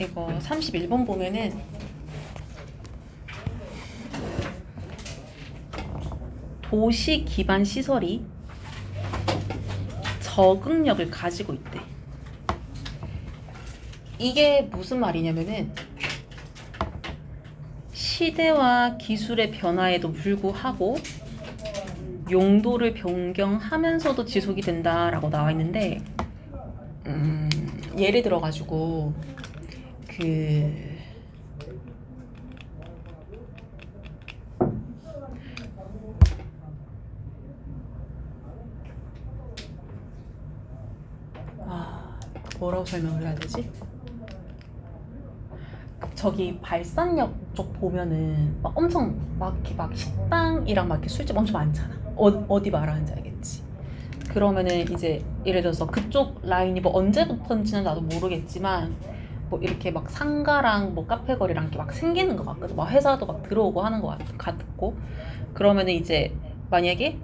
이거 31번 보면은 도시 기반 시설이 적응력을 가지고 있대. 이게 무슨 말이냐면은 시대와 기술의 변화에도 불구하고 용도를 변경하면서도 지속이 된다라고 나와 있는데, 예를 들어가지고 뭐라고 설명을 해야 되지? 저기 발산역 쪽 보면은 막 엄청 막 이렇게 막 식당이랑 막 이렇게 술집 엄청 많잖아. 어디 말하는지 알겠지? 그러면은 이제 예를 들어서 그쪽 라인이 뭐 언제부터인지는 나도 모르겠지만 뭐 이렇게 막 상가랑 뭐 카페거리랑 이렇게 막 생기는 것 같거든. 막 회사도 막 들어오고 하는 것 같고. 그러면은 이제 만약에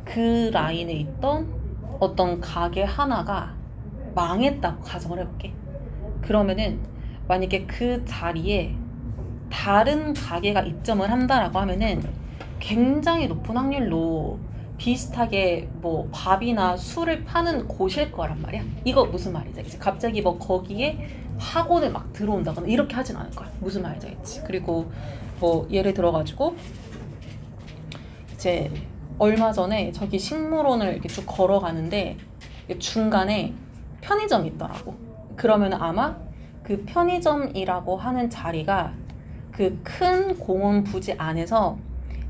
그 라인에 있던 어떤 가게 하나가 망했다고 가정을 해볼게. 그러면은 만약에 그 자리에 다른 가게가 입점을 한다라고 하면은 굉장히 높은 확률로 비슷하게 뭐 밥이나 술을 파는 곳일 거란 말이야. 이거 무슨 말이지? 알겠지? 갑자기 뭐 거기에 학원을 막 들어온다거나 이렇게 하진 않을 거야. 무슨 말인지 알겠지? 그리고 뭐 예를 들어가지고 이제 얼마 전에 저기 식물원을 이렇게 쭉 걸어가는데 중간에 편의점이 있더라고. 그러면 아마 그 편의점이라고 하는 자리가 그 큰 공원 부지 안에서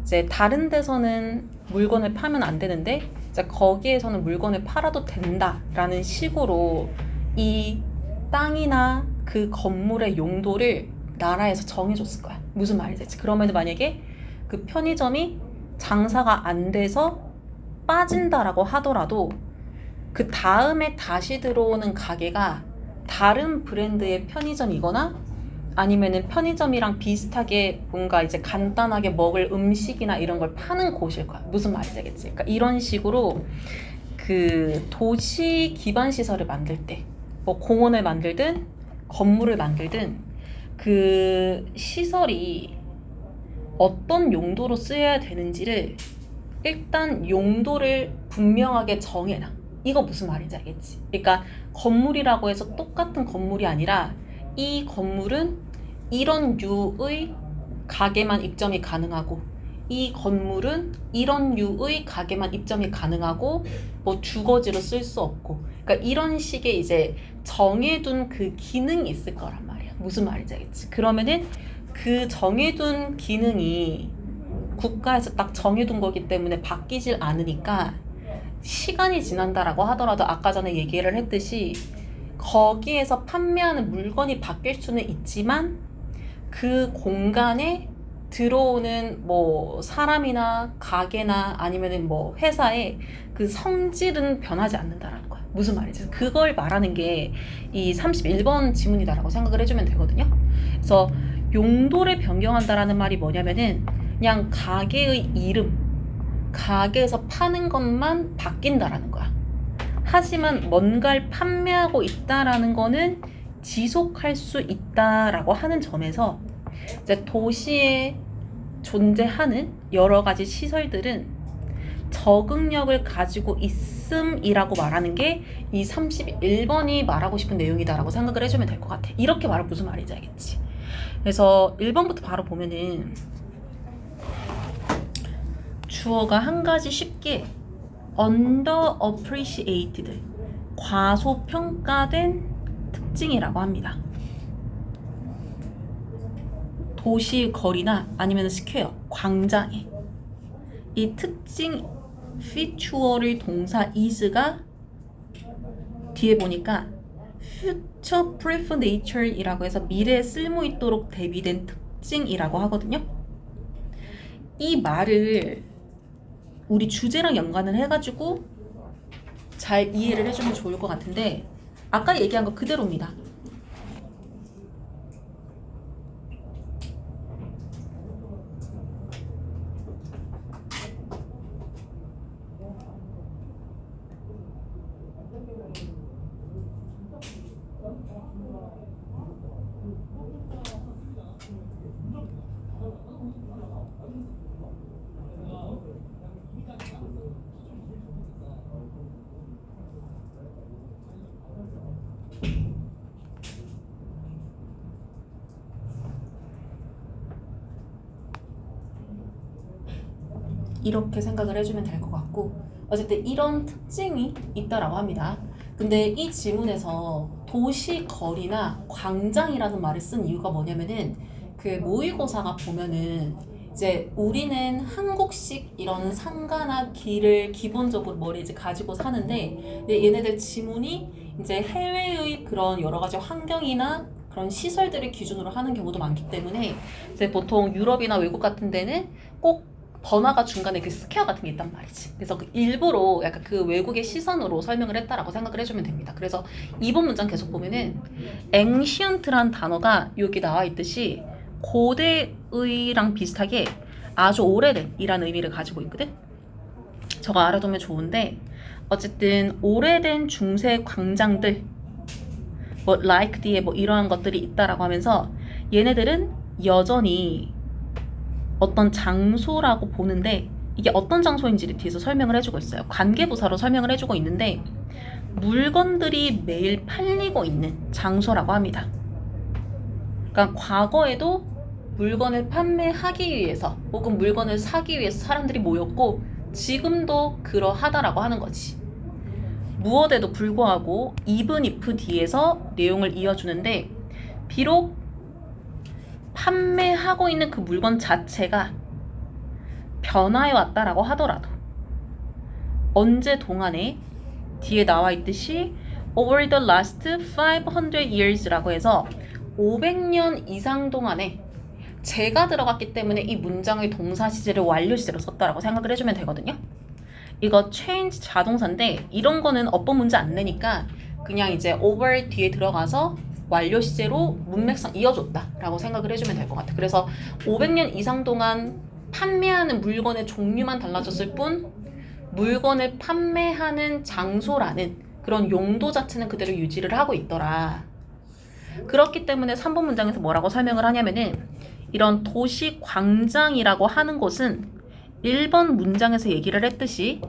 이제 다른 데서는 물건을 파면 안 되는데 이제 거기에서는 물건을 팔아도 된다라는 식으로 이 땅이나 그 건물의 용도를 나라에서 정해줬을 거야. 무슨 말이지? 그러면 만약에 그 편의점이 장사가 안 돼서 빠진다라고 하더라도 그 다음에 다시 들어오는 가게가 다른 브랜드의 편의점이거나 아니면은 편의점이랑 비슷하게 뭔가 이제 간단하게 먹을 음식이나 이런 걸 파는 곳일 거야. 무슨 말인지 알겠지? 그러니까 이런 식으로 그 도시 기반 시설을 만들 때, 뭐 공원을 만들든 건물을 만들든 그 시설이 어떤 용도로 쓰여야 되는지를 일단 용도를 분명하게 정해놔. 이거 무슨 말인지 알겠지? 그러니까 건물이라고 해서 똑같은 건물이 아니라 이 건물은 이런 류의 가게만 입점이 가능하고 이 건물은 이런 류의 가게만 입점이 가능하고 뭐 주거지로 쓸 수 없고, 그러니까 이런 식의 이제 정해둔 그 기능이 있을 거란 말이야. 무슨 말인지 알겠지? 그러면은 그 정해둔 기능이 국가에서 딱 정해둔 거기 때문에 바뀌질 않으니까 시간이 지난다라고 하더라도 아까 전에 얘기를 했듯이 거기에서 판매하는 물건이 바뀔 수는 있지만 그 공간에 들어오는 뭐 사람이나 가게나 아니면은 뭐 회사의 그 성질은 변하지 않는다라는 거야. 무슨 말이지? 그걸 말하는 게 이 31번 지문이다라고 생각을 해주면 되거든요. 그래서 용도를 변경한다라는 말이 뭐냐면은 그냥 가게의 이름, 가게에서 파는 것만 바뀐다라는 거야. 하지만 뭔가를 판매하고 있다라는 거는 지속할 수 있다라고 하는 점에서 이제 도시에 존재하는 여러 가지 시설들은 적응력을 가지고 있음이라고 말하는 게 이 31번이 말하고 싶은 내용이다라고 생각을 해주면 될 것 같아. 이렇게 말하면 무슨 말인지 알겠지? 그래서 1번부터 바로 보면은 주어가 한 가지 쉽게 underappreciated, 과소평가된 특징이라고 합니다. 도시 거리나 아니면 스퀘어, 광장에 이 특징 feature를 동사 is가 뒤에 보니까 future proof nature이라고 해서 미래에 쓸모 있도록 대비된 특징이라고 하거든요. 이 말을 우리 주제랑 연관을 해가지고 잘 이해를 해주면 좋을 것 같은데 아까 얘기한 거 그대로입니다. 이렇게 생각을 해주면 될 것 같고 어쨌든 이런 특징이 있다라고 합니다. 근데 이 지문에서 도시 거리나 광장이라는 말을 쓴 이유가 뭐냐면은 그 모의고사가 보면은 이제 우리는 한국식 이런 상가나 길을 기본적으로 머리에 이제 가지고 사는데 얘네들 지문이 이제 해외의 그런 여러 가지 환경이나 그런 시설들을 기준으로 하는 경우도 많기 때문에 이제 보통 유럽이나 외국 같은 데는 꼭 번화가 중간에 그 스퀘어 같은 게 있단 말이지. 그래서 그 일부러 약간 그 외국의 시선으로 설명을 했다라고 생각을 해주면 됩니다. 그래서 이번 문장 계속 보면은 ancient란 단어가 여기 나와 있듯이 고대의랑 비슷하게 아주 오래된 이라는 의미를 가지고 있거든. 저거 알아두면 좋은데 어쨌든 오래된 중세 광장들 뭐 like 뒤에 뭐 이러한 것들이 있다라고 하면서 얘네들은 여전히 어떤 장소라고 보는데 이게 어떤 장소인지를 뒤에서 설명을 해주고 있어요. 관계부사로 설명을 해주고 있는데 물건들이 매일 팔리고 있는 장소라고 합니다. 그러니까 과거에도 물건을 판매하기 위해서 혹은 물건을 사기 위해서 사람들이 모였고 지금도 그러하다라고 하는 거지. 무엇에도 불구하고 even if 뒤에서 내용을 이어주는데 비록 판매하고 있는 그 물건 자체가 변화해 왔다라고 하더라도 언제 동안에 뒤에 나와 있듯이 over the last 500 years라고 해서 500년 이상 동안에 제가 들어갔기 때문에 이 문장의 동사 시제를 완료 시제로 썼다라고 생각을 해주면 되거든요. 이거 change 자동사인데 이런 거는 어법 문제 안 내니까 그냥 이제 over 뒤에 들어가서 완료 시제로 문맥상 이어줬다라고 생각을 해주면 될 것 같아. 그래서 500년 이상 동안 판매하는 물건의 종류만 달라졌을 뿐 물건을 판매하는 장소라는 그런 용도 자체는 그대로 유지를 하고 있더라. 그렇기 때문에 3번 문장에서 뭐라고 설명을 하냐면은 이런 도시 광장이라고 하는 곳은 1번 문장에서 얘기를 했듯이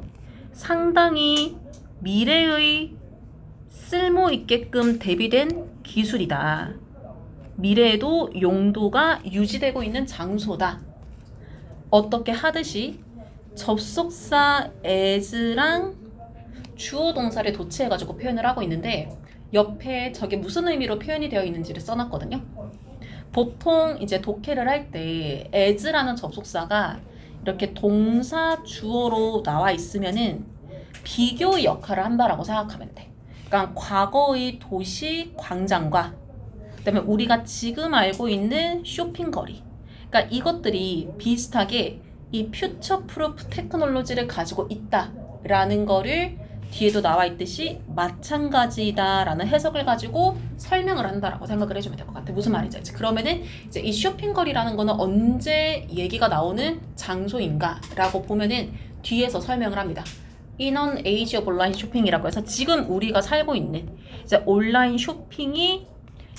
상당히 미래의 쓸모 있게끔 대비된 기술이다. 미래에도 용도가 유지되고 있는 장소다. 어떻게 하듯이 접속사 as랑 주어 동사를 도치해가지고 표현을 하고 있는데 옆에 저게 무슨 의미로 표현이 되어 있는지를 써놨거든요. 보통 이제 독해를 할 때 as라는 접속사가 이렇게 동사 주어로 나와 있으면은 비교 역할을 한다라고 생각하면 돼. 그러니까 과거의 도시 광장과 그다음에 우리가 지금 알고 있는 쇼핑거리. 그러니까 이것들이 비슷하게 이 퓨처 프루프 테크놀로지를 가지고 있다라는 거를 뒤에도 나와 있듯이 마찬가지다라는 해석을 가지고 설명을 한다라고 생각을 해주면 될 것 같아. 무슨 말인지 알지? 그러면은 이제 이 쇼핑거리라는 거는 언제 얘기가 나오는 장소인가라고 보면은 뒤에서 설명을 합니다. In an age of online 쇼핑이라고 해서 지금 우리가 살고 있는 이제 온라인 쇼핑이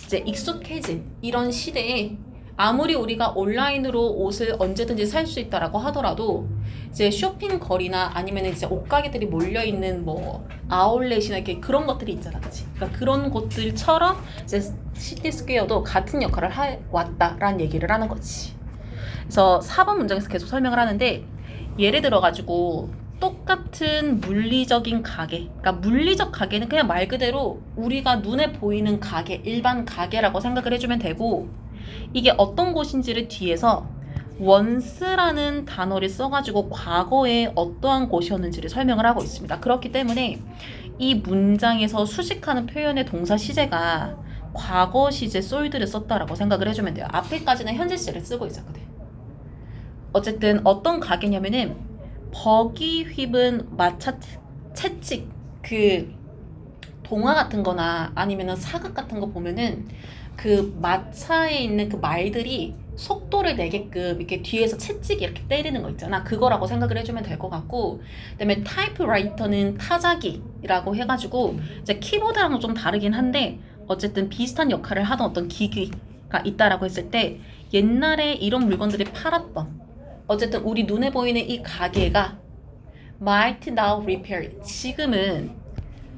이제 익숙해진 이런 시대에 아무리 우리가 온라인으로 옷을 언제든지 살 수 있다라고 하더라도 이제 쇼핑 거리나 아니면 이제 옷가게들이 몰려 있는 뭐 아울렛이나 이렇게 그런 것들이 있잖아, 그렇지? 그러니까 그런 곳들처럼 이제 시티 스퀘어도 같은 역할을 왔다라는 얘기를 하는 거지. 그래서 4번 문장에서 계속 설명을 하는데 예를 들어 가지고 똑같은 물리적인 가게, 그러니까 물리적 가게는 그냥 말 그대로 우리가 눈에 보이는 가게, 일반 가게라고 생각을 해주면 되고 이게 어떤 곳인지를 뒤에서 once라는 단어를 써가지고 과거에 어떠한 곳이었는지를 설명을 하고 있습니다. 그렇기 때문에 이 문장에서 수식하는 표현의 동사 시제가 과거 시제 sold를 썼다라고 생각을 해주면 돼요. 앞에까지는 현재 시제를 쓰고 있었거든. 어쨌든 어떤 가게냐면은 버기 휩은 마차 채찍 그 동화 같은 거나 아니면은 사극 같은 거 보면은 그 마차에 있는 그 말들이 속도를 내게끔 이렇게 뒤에서 채찍이 이렇게 때리는 거 있잖아. 그거라고 생각을 해주면 될 것 같고 그다음에 타이프라이터는 타자기라고 해가지고 이제 키보드랑은 좀 다르긴 한데 어쨌든 비슷한 역할을 하던 어떤 기기가 있다라고 했을 때 옛날에 이런 물건들이 팔았던 어쨌든 우리 눈에 보이는 이 가게가 might now repair 지금은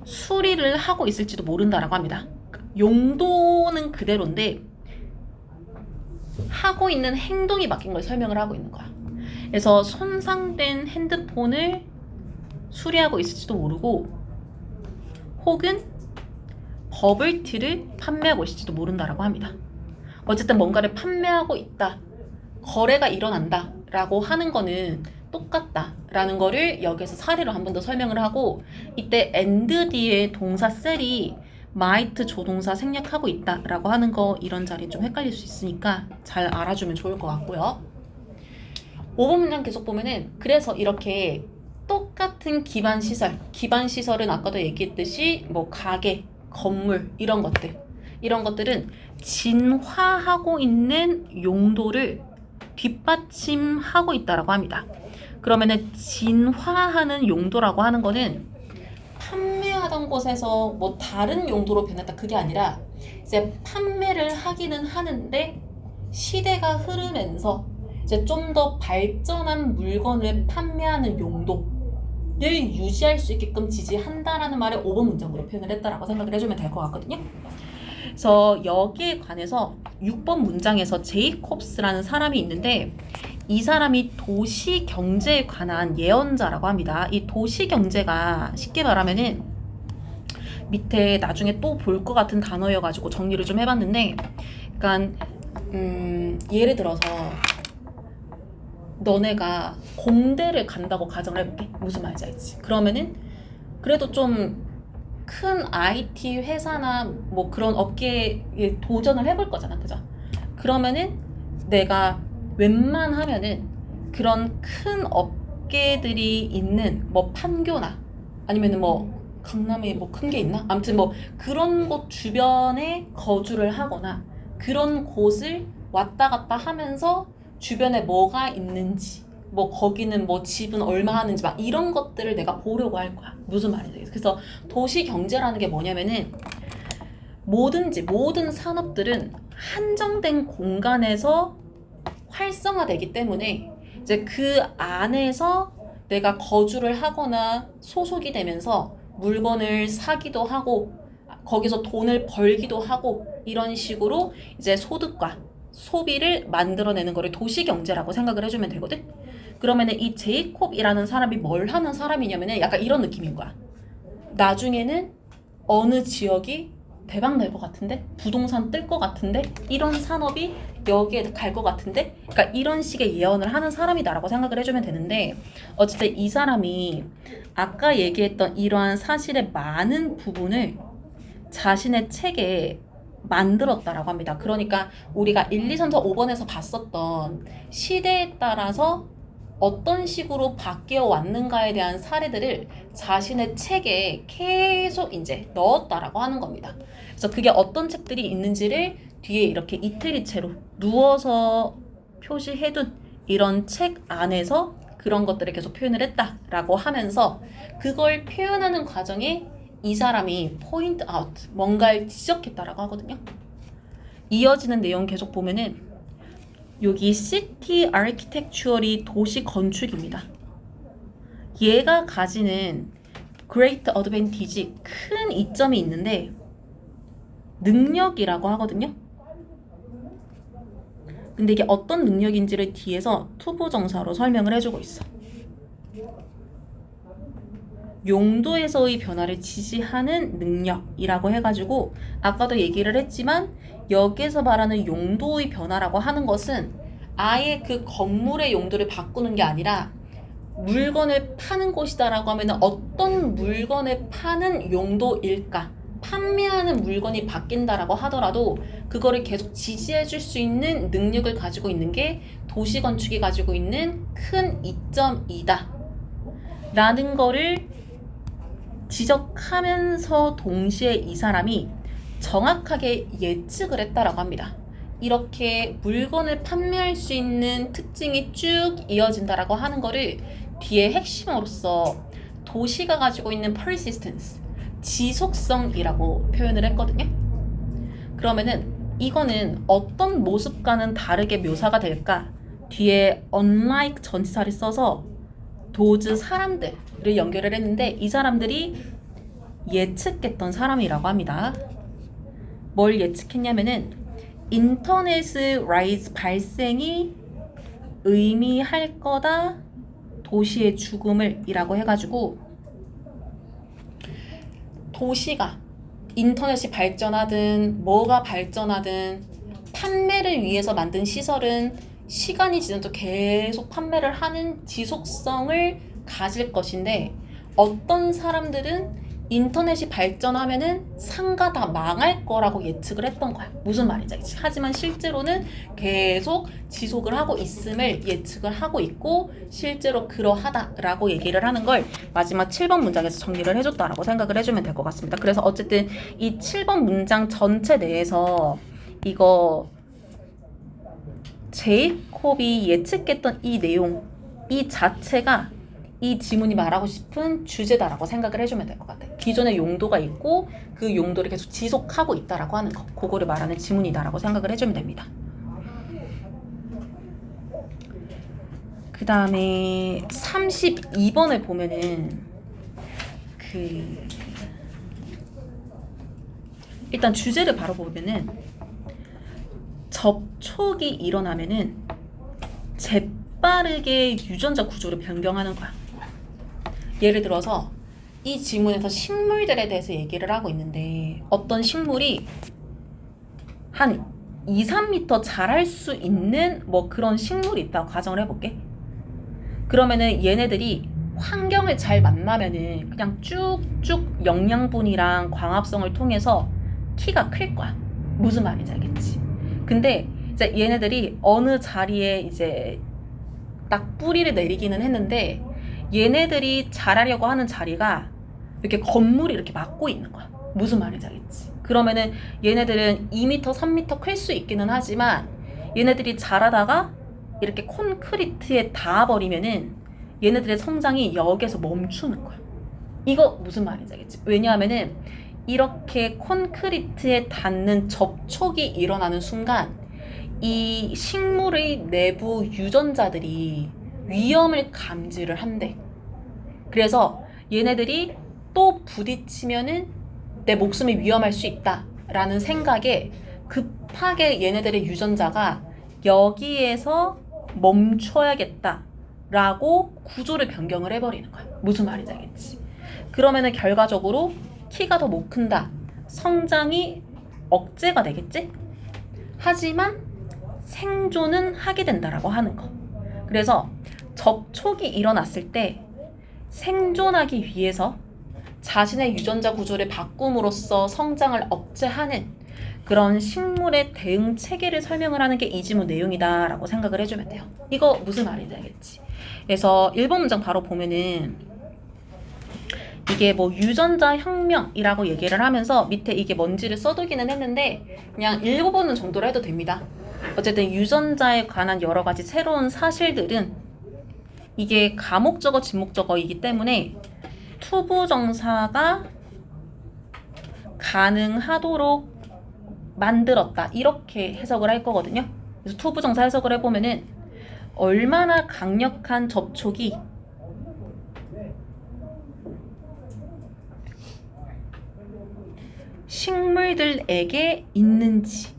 수리를 하고 있을지도 모른다라고 합니다. 용도는 그대로인데 하고 있는 행동이 바뀐 걸 설명을 하고 있는 거야. 그래서 손상된 핸드폰을 수리하고 있을지도 모르고 혹은 버블티를 판매하고 있을지도 모른다라고 합니다. 어쨌든 뭔가를 판매하고 있다, 거래가 일어난다 라고 하는 거는 똑같다 라는 거를 여기서 사례로 한 번 더 설명을 하고, 이때 and 뒤에 동사 셀이 might 조동사 생략하고 있다 라고 하는 거, 이런 자리 좀 헷갈릴 수 있으니까 잘 알아주면 좋을 것 같고요. 5번 문장 계속 보면은, 그래서 이렇게 똑같은 기반 시설은 아까도 얘기했듯이 뭐 가게, 건물 이런 것들은 진화하고 있는 용도를 뒷받침하고 있다라고 합니다. 그러면은 진화하는 용도라고 하는 거는 판매하던 곳에서 뭐 다른 용도로 변했다, 그게 아니라 이제 판매를 하기는 하는데 시대가 흐르면서 이제 좀 더 발전한 물건을 판매하는 용도를 유지할 수 있게끔 지지한다라는 말을 5번 문장으로 표현을 했다라고 생각을 해주면 될 것 같거든요. 그래서 여기에 관해서 6번 문장에서 제이콥스라는 사람이 있는데, 이 사람이 도시 경제에 관한 예언자라고 합니다. 이 도시 경제가 쉽게 말하면은 밑에 나중에 또 볼 것 같은 단어여가지고 정리를 좀 해봤는데, 그러니까 예를 들어서 너네가 공대를 간다고 가정을 해볼게. 무슨 말인지 알지? 그러면은 그래도 좀 큰 IT 회사나 뭐 그런 업계에 도전을 해볼 거잖아, 그죠? 그러면은 내가 웬만하면은 그런 큰 업계들이 있는 뭐 판교나 아니면은 뭐 강남에 뭐 큰 게 있나? 아무튼 뭐 그런 곳 주변에 거주를 하거나 그런 곳을 왔다 갔다 하면서 주변에 뭐가 있는지, 뭐 거기는 뭐 집은 얼마 하는지 막 이런 것들을 내가 보려고 할 거야. 무슨 말인지. 그래서 도시 경제라는 게 뭐냐면은 모든 산업들은 한정된 공간에서 활성화되기 때문에 이제 그 안에서 내가 거주를 하거나 소속이 되면서 물건을 사기도 하고 거기서 돈을 벌기도 하고 이런 식으로 이제 소득과 소비를 만들어내는 거를 도시경제라고 생각을 해주면 되거든. 그러면은 이 제이콥이라는 사람이 뭘 하는 사람이냐면은 약간 이런 느낌인 거야. 나중에는 어느 지역이 대박 날 것 같은데, 부동산 뜰 것 같은데, 이런 산업이 여기에 갈 것 같은데, 그러니까 이런 식의 예언을 하는 사람이다라고 생각을 해주면 되는데, 어쨌든 이 사람이 아까 얘기했던 이러한 사실의 많은 부분을 자신의 책에 만들었다라고 합니다. 그러니까 우리가 1, 2, 3, 4, 5번에서 봤었던 시대에 따라서 어떤 식으로 바뀌어 왔는가에 대한 사례들을 자신의 책에 계속 이제 넣었다라고 하는 겁니다. 그래서 그게 어떤 책들이 있는지를 뒤에 이렇게 이태리체로 누워서 표시해둔 이런 책 안에서 그런 것들을 계속 표현을 했다라고 하면서, 그걸 표현하는 과정에 이 사람이 포인트 아웃, 뭔가를 지적했다라고 하거든요. 이어지는 내용 계속 보면은 여기 시티 아키텍처럴이 도시 건축입니다. 얘가 가지는 great advantage, 큰 이점이 있는데 능력이라고 하거든요. 근데 이게 어떤 능력인지를 뒤에서 투부정사로 설명을 해주고 있어. 용도에서의 변화를 지시하는 능력이라고 해가지고 아까도 얘기를 했지만 여기에서 말하는 용도의 변화라고 하는 것은 아예 그 건물의 용도를 바꾸는 게 아니라 물건을 파는 곳이다라고 하면 어떤 물건을 파는 용도일까? 판매하는 물건이 바뀐다라고 하더라도 그거를 계속 지지해 줄 수 있는 능력을 가지고 있는 게 도시건축이 가지고 있는 큰 이점이다 라는 거를 지적하면서 동시에 이 사람이 정확하게 예측을 했다라고 합니다. 이렇게 물건을 판매할 수 있는 특징이 쭉 이어진다라고 하는 거를 뒤에 핵심으로서 도시가 가지고 있는 persistence, 지속성이라고 표현을 했거든요. 그러면은 이거는 어떤 모습과는 다르게 묘사가 될까? 뒤에 unlike 전치사를 써서 those 사람들을 연결을 했는데 이 사람들이 예측했던 사람이라고 합니다. 뭘 예측했냐면은 인터넷 라이즈 발생이 의미할 거다 도시의 죽음을 이라고 해가지고 도시가 인터넷이 발전하든 뭐가 발전하든 판매를 위해서 만든 시설은 시간이 지나도 계속 판매를 하는 지속성을 가질 것인데 어떤 사람들은 인터넷이 발전하면은 상가 다 망할 거라고 예측을 했던 거야. 무슨 말인지 알겠지? 하지만 실제로는 계속 지속을 하고 있음을 예측을 하고 있고 실제로 그러하다라고 얘기를 하는 걸 마지막 7번 문장에서 정리를 해줬다라고 생각을 해주면 될 것 같습니다. 그래서 어쨌든 이 7번 문장 전체 내에서 이거 제이콥이 예측했던 이 내용 이 자체가 이 지문이 말하고 싶은 주제다라고 생각을 해주면 될 것 같아. 기존의 용도가 있고 그 용도를 계속 지속하고 있다라고 하는 거. 그거를 말하는 지문이다라고 생각을 해주면 됩니다. 그 다음에 32번을 보면은 일단 주제를 바로 보면은 접촉이 일어나면은 재빠르게 유전자 구조를 변경하는 거야. 예를 들어서 이 지문에서 식물들에 대해서 얘기를 하고 있는데 어떤 식물이 한 2, 3m 자랄 수 있는 뭐 그런 식물이 있다고 가정을 해볼게. 그러면은 얘네들이 환경을 잘 만나면은 그냥 쭉쭉 영양분이랑 광합성을 통해서 키가 클 거야. 무슨 말인지 알겠지? 근데 이제 얘네들이 어느 자리에 이제 딱 뿌리를 내리기는 했는데 얘네들이 자라려고 하는 자리가 이렇게 건물이 이렇게 막고 있는 거야. 무슨 말인지 알겠지? 그러면은 얘네들은 2m, 3m 클 수 있기는 하지만 얘네들이 자라다가 이렇게 콘크리트에 닿아버리면은 얘네들의 성장이 여기에서 멈추는 거야. 이거 무슨 말인지 알겠지? 왜냐하면은 이렇게 콘크리트에 닿는 접촉이 일어나는 순간 이 식물의 내부 유전자들이 위험을 감지를 한대. 그래서 얘네들이 또 부딪히면은 내 목숨이 위험할 수 있다라는 생각에 급하게 얘네들의 유전자가 여기에서 멈춰야겠다라고 구조를 변경을 해버리는 거야. 무슨 말인지 알겠지? 그러면은 결과적으로 키가 더 못 큰다. 성장이 억제가 되겠지? 하지만 생존은 하게 된다라고 하는 거. 그래서 접촉이 일어났을 때 생존하기 위해서 자신의 유전자 구조를 바꿈으로써 성장을 억제하는 그런 식물의 대응 체계를 설명을 하는 게 이 지문 내용이다라고 생각을 해주면 돼요. 이거 무슨 말인지 알겠지? 그래서 1번 문장 바로 보면은 이게 뭐 유전자 혁명이라고 얘기를 하면서 밑에 이게 뭔지를 써두기는 했는데 그냥 읽어보는 정도로 해도 됩니다. 어쨌든 유전자에 관한 여러 가지 새로운 사실들은 이게 가목적어, 진목적어이기 때문에 투부정사가 가능하도록 만들었다. 이렇게 해석을 할 거거든요. 그래서 투부정사 해석을 해보면은 얼마나 강력한 접촉이 식물들에게 있는지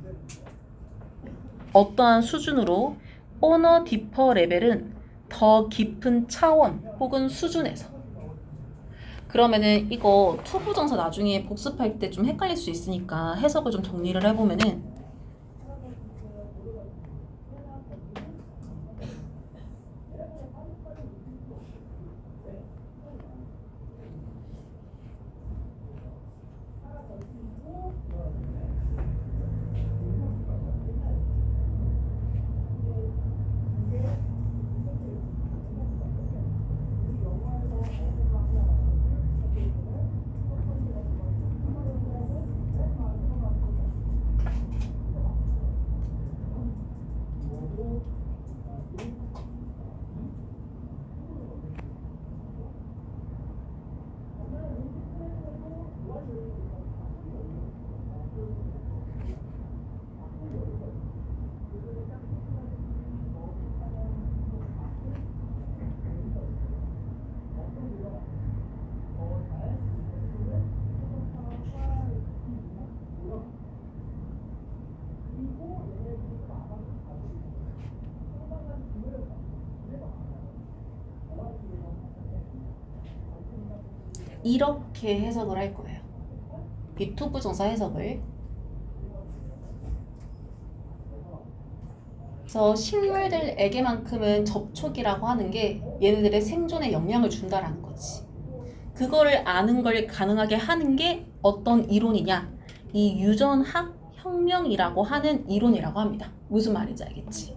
어떠한 수준으로 오너 디퍼 레벨은 더 깊은 차원 혹은 수준에서 그러면은 이거 투부정사 나중에 복습할 때 좀 헷갈릴 수 있으니까 해석을 좀 정리를 해보면은 이렇게 해석을 할 거예요. 이 투부정사 해석을. 그래서 식물들에게만큼은 접촉이라고 하는 게 얘네들의 생존에 영향을 준다라는 거지. 그거를 아는 걸 가능하게 하는 게 어떤 이론이냐? 이 유전학 혁명이라고 하는 이론이라고 합니다. 무슨 말인지 알겠지?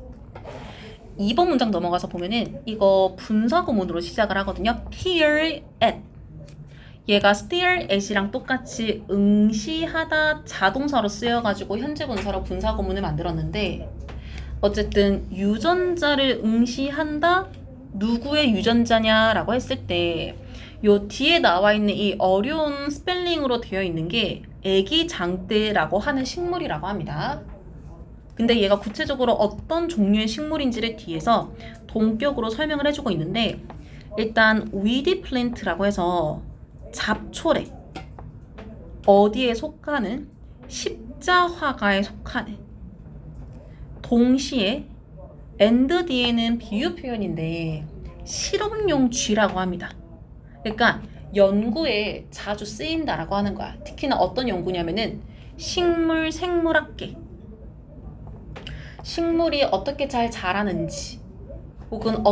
2번 문장 넘어가서 보면은 이거 분사 구문으로 시작을 하거든요. peer at. 얘가 stare at이랑 똑같이 응시하다 자동사로 쓰여가지고 현재 분사로 분사 구문을 만들었는데 어쨌든 유전자를 응시한다? 누구의 유전자냐라고 했을 때 요 뒤에 나와 있는 이 어려운 스펠링으로 되어 있는 게 애기장대라고 하는 식물이라고 합니다. 근데 얘가 구체적으로 어떤 종류의 식물인지를 뒤에서 동격으로 설명을 해주고 있는데 일단 weedy plant라고 해서 잡초래 어디에 속하는 십자화가에 속하는 동시에 and 뒤에는 비유 표현인데 실험용 쥐라고 합니다. 그러니까 연구에 자주 쓰인다라고 하는 거야. 특히나 어떤 연구냐면은 식물 생물학계. 식물이 어떻게 잘 자라는지 혹은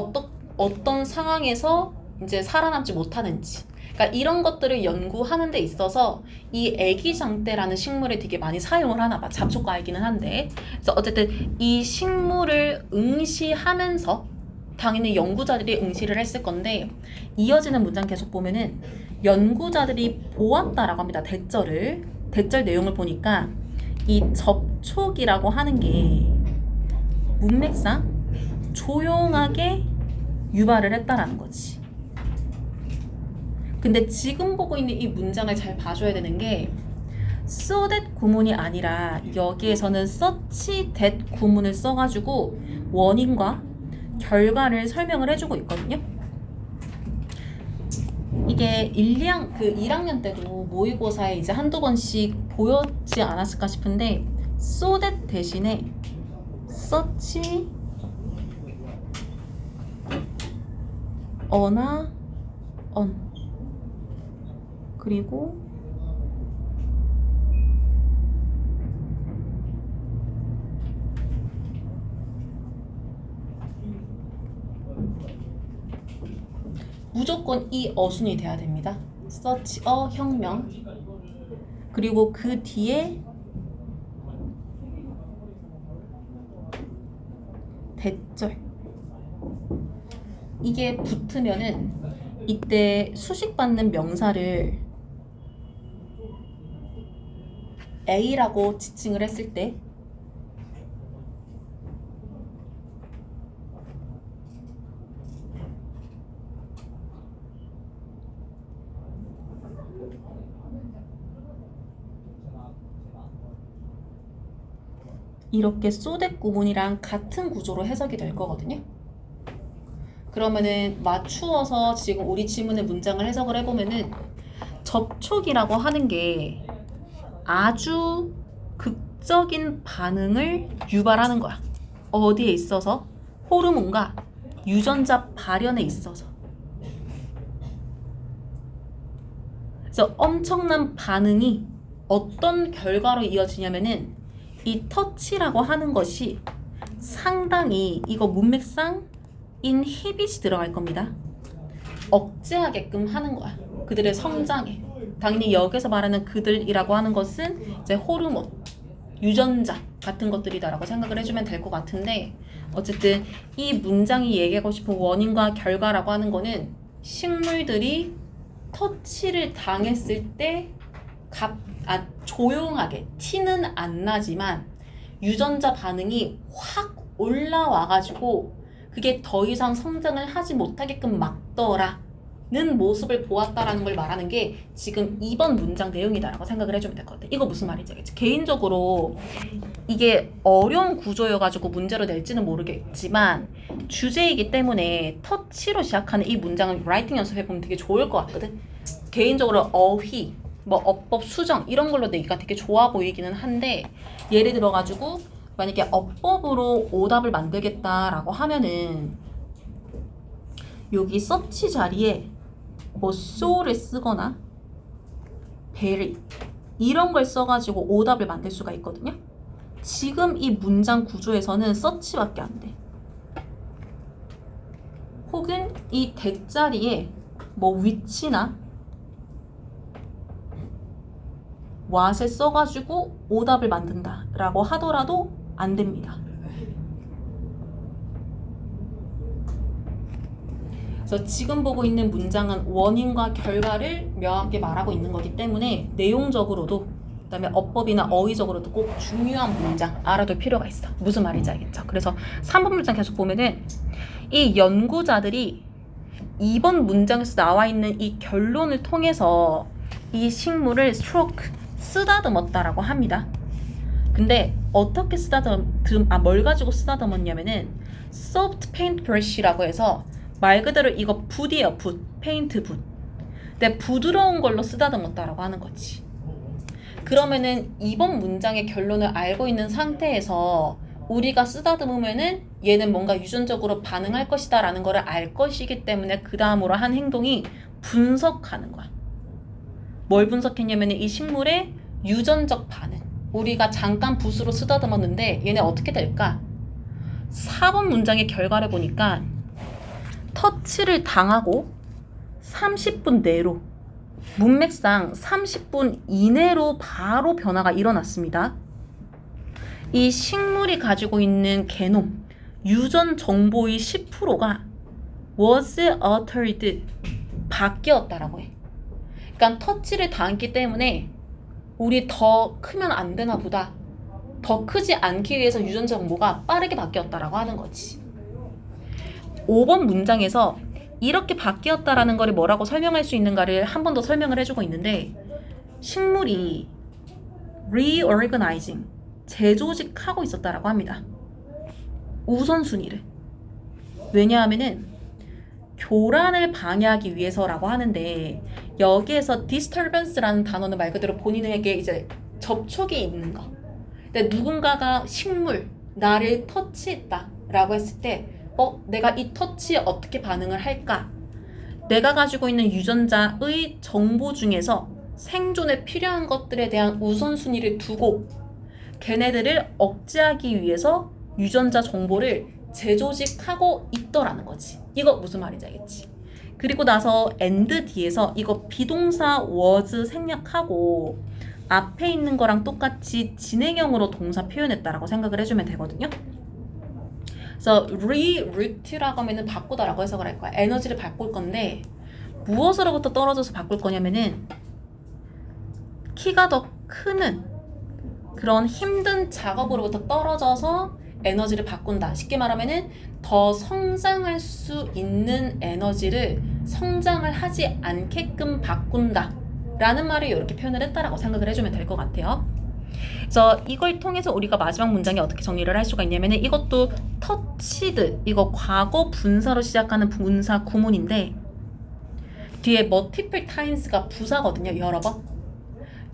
어떤 상황에서 이제 살아남지 못하는지 그러니까 이런 것들을 연구하는 데 있어서 이 애기장대라는 식물을 되게 많이 사용을 하나 봐. 잡초과이기는 한데 그래서 어쨌든 이 식물을 응시하면서 당연히 연구자들이 응시를 했을 건데 이어지는 문장 계속 보면은 연구자들이 보았다라고 합니다. 대절 내용을 보니까 이 접촉이라고 하는 게 문맥상 조용하게 유발을 했다라는 거지. 근데 지금 보고 있는 이 문장을 잘 봐줘야 되는 게 so that 구문이 아니라 여기에서는 such that 구문을 써가지고 원인과 결과를 설명을 해주고 있거든요. 이게 1학년 때도 모의고사에 이제 한두 번씩 보였지 않았을까 싶은데 so that 대신에 such 어나 on 그리고 무조건 이 어순이 돼야 됩니다. such a 혁명 그리고 그 뒤에 대절 이게 붙으면은 이때 수식받는 명사를 A라고 지칭을 했을 때 이렇게 so that 구문이랑 같은 구조로 해석이 될 거거든요. 그러면은 맞추어서 지금 우리 지문의 문장을 해석을 해보면은 접촉이라고 하는 게 아주 극적인 반응을 유발하는 거야. 어디에 있어서? 호르몬과 유전자 발현에 있어서. 그래서 엄청난 반응이 어떤 결과로 이어지냐면은 이 터치라고 하는 것이 상당히 이거 문맥상 inhibit이 들어갈 겁니다. 억제하게끔 하는 거야. 그들의 성장에. 당연히 여기서 말하는 그들이라고 하는 것은 이제 호르몬, 유전자 같은 것들이다라고 생각을 해주면 될 것 같은데 어쨌든 이 문장이 얘기하고 싶은 원인과 결과라고 하는 거는 식물들이 터치를 당했을 때 조용하게 티는 안 나지만 유전자 반응이 확 올라와가지고 그게 더 이상 성장을 하지 못하게끔 막더라는 모습을 보았다라는 걸 말하는 게 지금 2번 문장 내용이다라고 생각을 해주면 될 것 같아. 이거 무슨 말인지 알겠지? 개인적으로 이게 어려운 구조여가지고 문제로 낼지는 모르겠지만 주제이기 때문에 터치로 시작하는 이 문장을 라이팅 연습해보면 되게 좋을 것 같거든. 개인적으로 어휘, 뭐 어법, 수정 이런 걸로 내가 되게 좋아 보이기는 한데 예를 들어가지고 만약에 어법으로 오답을 만들겠다라고 하면은 여기 서치 자리에 뭐 so를 쓰거나 very 이런 걸 써가지고 오답을 만들 수가 있거든요. 지금 이 문장 구조에서는 such밖에 안 돼. 혹은 이 대자리에 뭐 which나 what을 써가지고 오답을 만든다 라고 하더라도 안 됩니다. 그래서 지금 보고 있는 문장은 원인과 결과를 명확히 말하고 있는 거기 때문에 내용적으로도 그다음에 어법이나 어휘적으로도 꼭 중요한 문장 알아둘 필요가 있어. 무슨 말인지 알겠죠? 그래서 3번 문장 계속 보면은 이 연구자들이 2번 문장에서 나와 있는 이 결론을 통해서 이 식물을 쓰다듬었다라고 합니다. 근데 어떻게 뭘 가지고 쓰다듬었냐면은 soft paint brush라고 해서 말 그대로 이거 붓이에요. 페인트 붓. 근데 부드러운 걸로 쓰다듬었다라고 하는 거지. 그러면은 이번 문장의 결론을 알고 있는 상태에서 우리가 쓰다듬으면은 얘는 뭔가 유전적으로 반응할 것이다 라는 거를 알 것이기 때문에 그 다음으로 한 행동이 분석하는 거야. 뭘 분석했냐면 이 식물의 유전적 반응. 우리가 잠깐 붓으로 쓰다듬었는데 얘네 어떻게 될까? 4번 문장의 결과를 보니까 터치를 당하고 30분 내로 문맥상 30분 이내로 바로 변화가 일어났습니다. 이 식물이 가지고 있는 게놈, 유전 정보의 10%가 was altered, 바뀌었다라고 해. 그러니까 터치를 당했기 때문에 우리 더 크면 안 되나 보다. 더 크지 않기 위해서 유전 정보가 빠르게 바뀌었다라고 하는 거지. 5번 문장에서 이렇게 바뀌었다라는 거를 뭐라고 설명할 수 있는가를 한 번 더 설명을 해주고 있는데 식물이 reorganizing, 재조직하고 있었다라고 합니다. 우선순위를. 왜냐하면은 교란을 방해하기 위해서라고 하는데 여기에서 disturbance라는 단어는 말 그대로 본인에게 이제 접촉이 있는 거. 근데 누군가가 식물, 나를 터치했다라고 했을 때 내가 이 터치에 어떻게 반응을 할까? 내가 가지고 있는 유전자의 정보 중에서 생존에 필요한 것들에 대한 우선순위를 두고 걔네들을 억제하기 위해서 유전자 정보를 재조직하고 있더라는 거지. 이거 무슨 말인지 알겠지? 그리고 나서 and 뒤에서 이거 비동사 was 생략하고 앞에 있는 거랑 똑같이 진행형으로 동사 표현했다라고 생각을 해주면 되거든요. 그래서 reroute라고 하면은 바꾸다라고 해석을 할 거야. 에너지를 바꿀 건데 무엇으로부터 떨어져서 바꿀 거냐면은 키가 더 크는 그런 힘든 작업으로부터 떨어져서 에너지를 바꾼다. 쉽게 말하면은 더 성장할 수 있는 에너지를 성장을 하지 않게끔 바꾼다 라는 말을 이렇게 표현을 했다라고 생각을 해주면 될 것 같아요. 그래서 이걸 통해서 우리가 마지막 문장에 어떻게 정리를 할 수가 있냐면은 이것도 터치드, 이거 과거 분사로 시작하는 분사 구문인데 뒤에 multiple times가 부사거든요.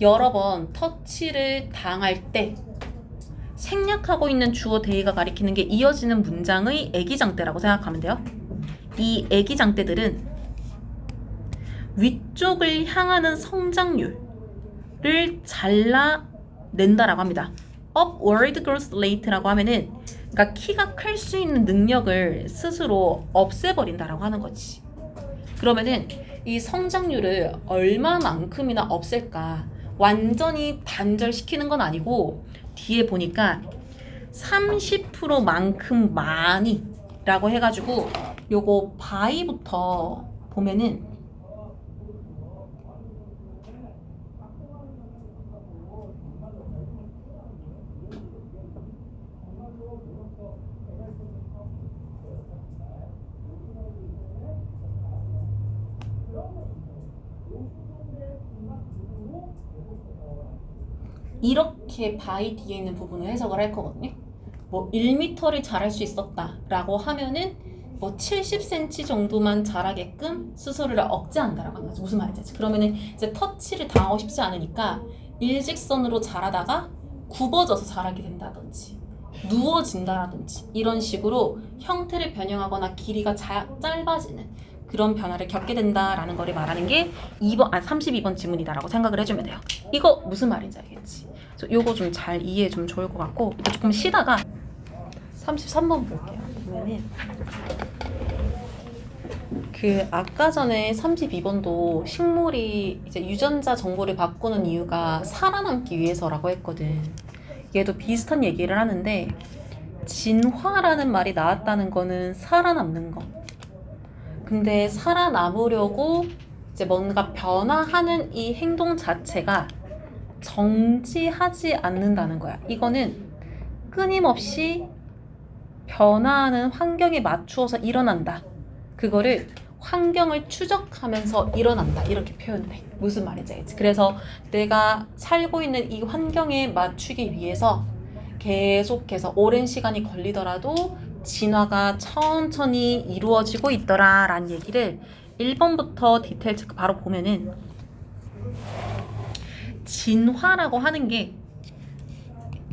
여러 번 터치를 당할 때 생략하고 있는 주어 대의가 가리키는 게 이어지는 문장의 애기장대라고 생각하면 돼요. 이 애기장대들은 위쪽을 향하는 성장률을 잘라낸다라고 합니다. upward growth rate라고 하면은 그러니까 키가 클 수 있는 능력을 스스로 없애버린다라고 하는 거지. 그러면은 이 성장률을 얼마만큼이나 없앨까? 완전히 단절시키는 건 아니고 뒤에 보니까 30%만큼 많이 라고 해가지고 요거 by부터 보면은 이렇게 바이 뒤에 있는 부분을 해석을 할 거거든요. 뭐 1m를 자랄 수 있었다라고 하면은 뭐 70cm 정도만 자라게끔 스스로를 억제한다라고 하는 거죠. 무슨 말인지 알지? 그러면은 이제 터치를 당하고 싶지 않으니까 일직선으로 자라다가 굽어져서 자라게 된다든지 누워진다라든지 이런 식으로 형태를 변형하거나 길이가 짧아지는 그런 변화를 겪게 된다라는 거를 말하는 게 32번 지문이다라고 생각을 해주면 돼요. 이거 무슨 말인지 알겠지? 그래서 요거 좀 잘 이해해 주면 좋을 것 같고, 조금 쉬다가 33번 볼게요. 보면은 아까 전에 32번도 식물이 이제 유전자 정보를 바꾸는 이유가 살아남기 위해서라고 했거든. 얘도 비슷한 얘기를 하는데, 진화라는 말이 나왔다는 거는 살아남는 거. 근데 살아남으려고 이제 뭔가 변화하는 이 행동 자체가 정지하지 않는다는 거야. 이거는 끊임없이 변화하는 환경에 맞추어서 일어난다. 그거를 환경을 추적하면서 일어난다. 이렇게 표현돼. 무슨 말인지 알지? 그래서 내가 살고 있는 이 환경에 맞추기 위해서 계속해서 오랜 시간이 걸리더라도 진화가 천천히 이루어지고 있더라 라는 얘기를 1번부터 디테일 체크 바로 보면은, 진화라고 하는 게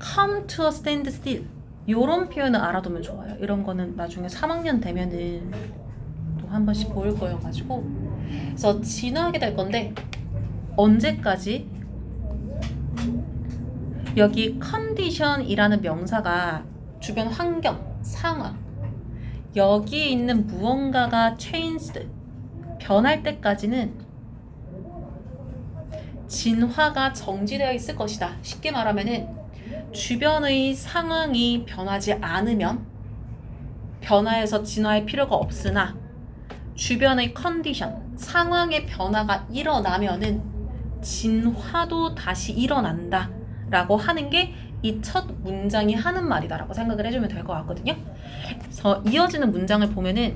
come to a standstill 요런 표현을 알아두면 좋아요. 이런 거는 나중에 3학년 되면은 또 한 번씩 보일 거여가지고. 그래서 진화하게 될 건데, 언제까지? 여기 condition이라는 명사가 주변 환경, 상황, 여기에 있는 무언가가 changed, 변할 때까지는 진화가 정지되어 있을 것이다. 쉽게 말하면은 주변의 상황이 변하지 않으면 변화해서 진화할 필요가 없으나, 주변의 컨디션, 상황의 변화가 일어나면은 진화도 다시 일어난다 라고 하는 게 이 첫 문장이 하는 말이다라고 생각을 해주면 될 것 같거든요. 그래서 이어지는 문장을 보면은,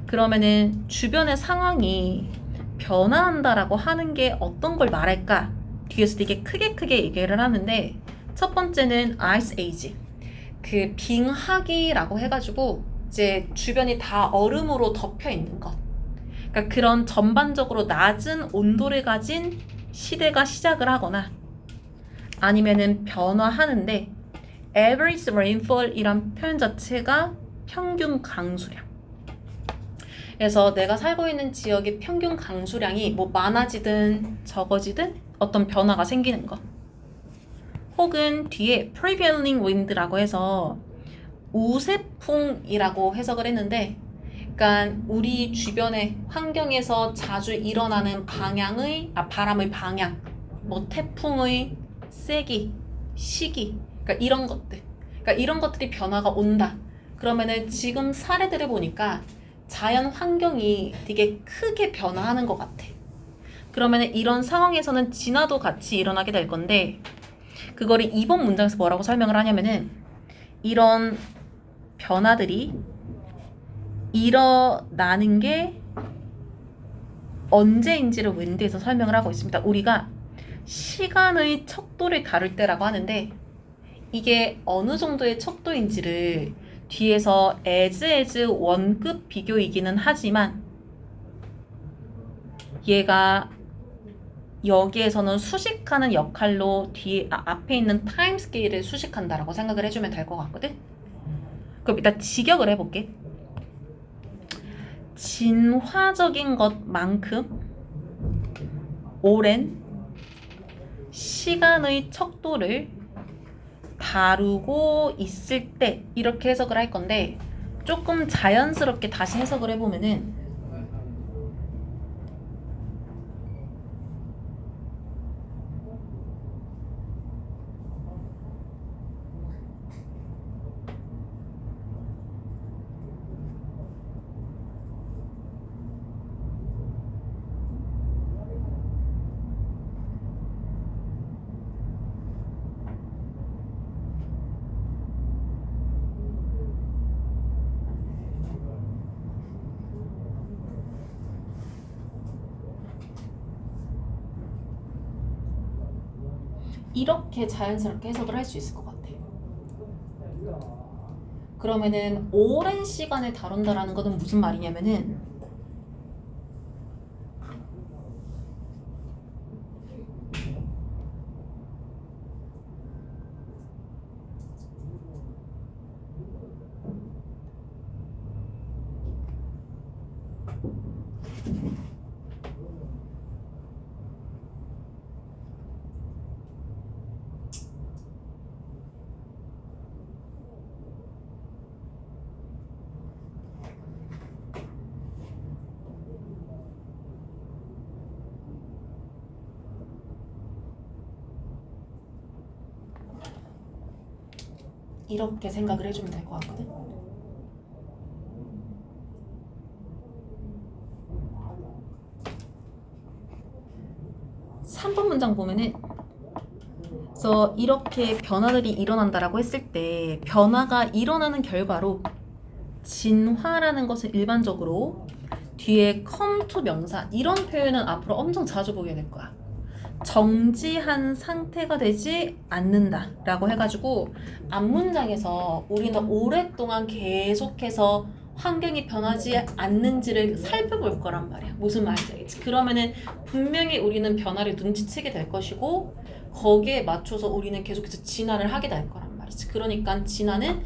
그러면은 주변의 상황이 변화한다라고 하는 게 어떤 걸 말할까? 뒤에서 되게 크게 얘기를 하는데, 첫 번째는 ice age, 빙하기라고 해가지고 이제 주변이 다 얼음으로 덮여 있는 것. 그러니까 그런 전반적으로 낮은 온도를 가진 시대가 시작을 하거나, 아니면은 변화하는데, average rainfall이란 표현 자체가 평균 강수량. 그래서 내가 살고 있는 지역의 평균 강수량이 뭐 많아지든 적어지든 어떤 변화가 생기는 것. 혹은 뒤에 prevailing wind라고 해서 우세풍이라고 해석을 했는데, 그러니까 우리 주변의 환경에서 자주 일어나는 바람의 방향, 뭐 태풍의 세기, 시기, 그러니까 이런 것들. 그러니까 이런 것들이 변화가 온다. 그러면은 지금 사례들을 보니까 자연 환경이 되게 크게 변화하는 것 같아. 그러면은 이런 상황에서는 진화도 같이 일어나게 될 건데, 그거를 2번 문장에서 뭐라고 설명을 하냐면은, 이런 변화들이 일어나는 게 언제인지를 윈드에서 설명을 하고 있습니다. 우리가 시간의 척도를 다룰 때라고 하는데, 이게 어느 정도의 척도인지를 뒤에서 as 원급 비교이기는 하지만, 얘가 여기에서는 수식하는 역할로 앞에 있는 타임 스케일을 수식한다라고 생각을 해주면 될 것 같거든? 그럼 일단 직역을 해볼게. 진화적인 것만큼 오랜 시간의 척도를 다루고 있을 때, 이렇게 해석을 할 건데, 조금 자연스럽게 다시 해석을 해보면은, 이렇게 자연스럽게 해석을 할 수 있을 것 같아. 그러면은 오랜 시간을 다룬다라는 것은 무슨 말이냐면은, 이렇게 생각을 해주면 될 것 같거든. 3번 문장 보면은 그래서 이렇게 변화들이 일어난다라고 했을 때 변화가 일어나는 결과로 진화라는 것을 일반적으로 뒤에 come to 명사 이런 표현은 앞으로 엄청 자주 보게 될 거야. 정지한 상태가 되지 않는다 라고 해가지고 앞문장에서 우리는 오랫동안 계속해서 환경이 변하지 않는지를 살펴볼 거란 말이야. 무슨 말인지 알겠지? 그러면은 분명히 우리는 변화를 눈치채게 될 것이고 거기에 맞춰서 우리는 계속해서 진화를 하게 될 거란 말이지. 그러니까 진화는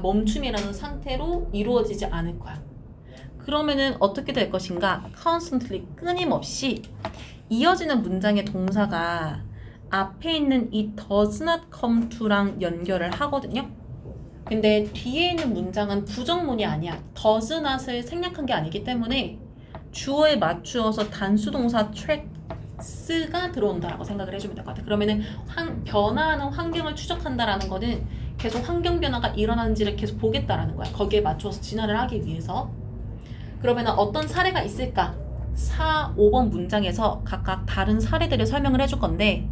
멈춤이라는 상태로 이루어지지 않을 거야. 그러면은 어떻게 될 것인가? constantly 끊임없이 이어지는 문장의 동사가 앞에 있는 이 does not come to랑 연결을 하거든요. 근데 뒤에 있는 문장은 부정문이 아니야. does not을 생략한 게 아니기 때문에 주어에 맞추어서 단수동사 tracks가 들어온다라고 생각을 해주면 될 것 같아. 그러면은 변화하는 환경을 추적한다라는 거는 계속 환경 변화가 일어나는지를 계속 보겠다라는 거야. 거기에 맞춰서 진화를 하기 위해서. 그러면 어떤 사례가 있을까? 4, 5번 문장에서 각각 다른 사례들을 설명을 해줄 건데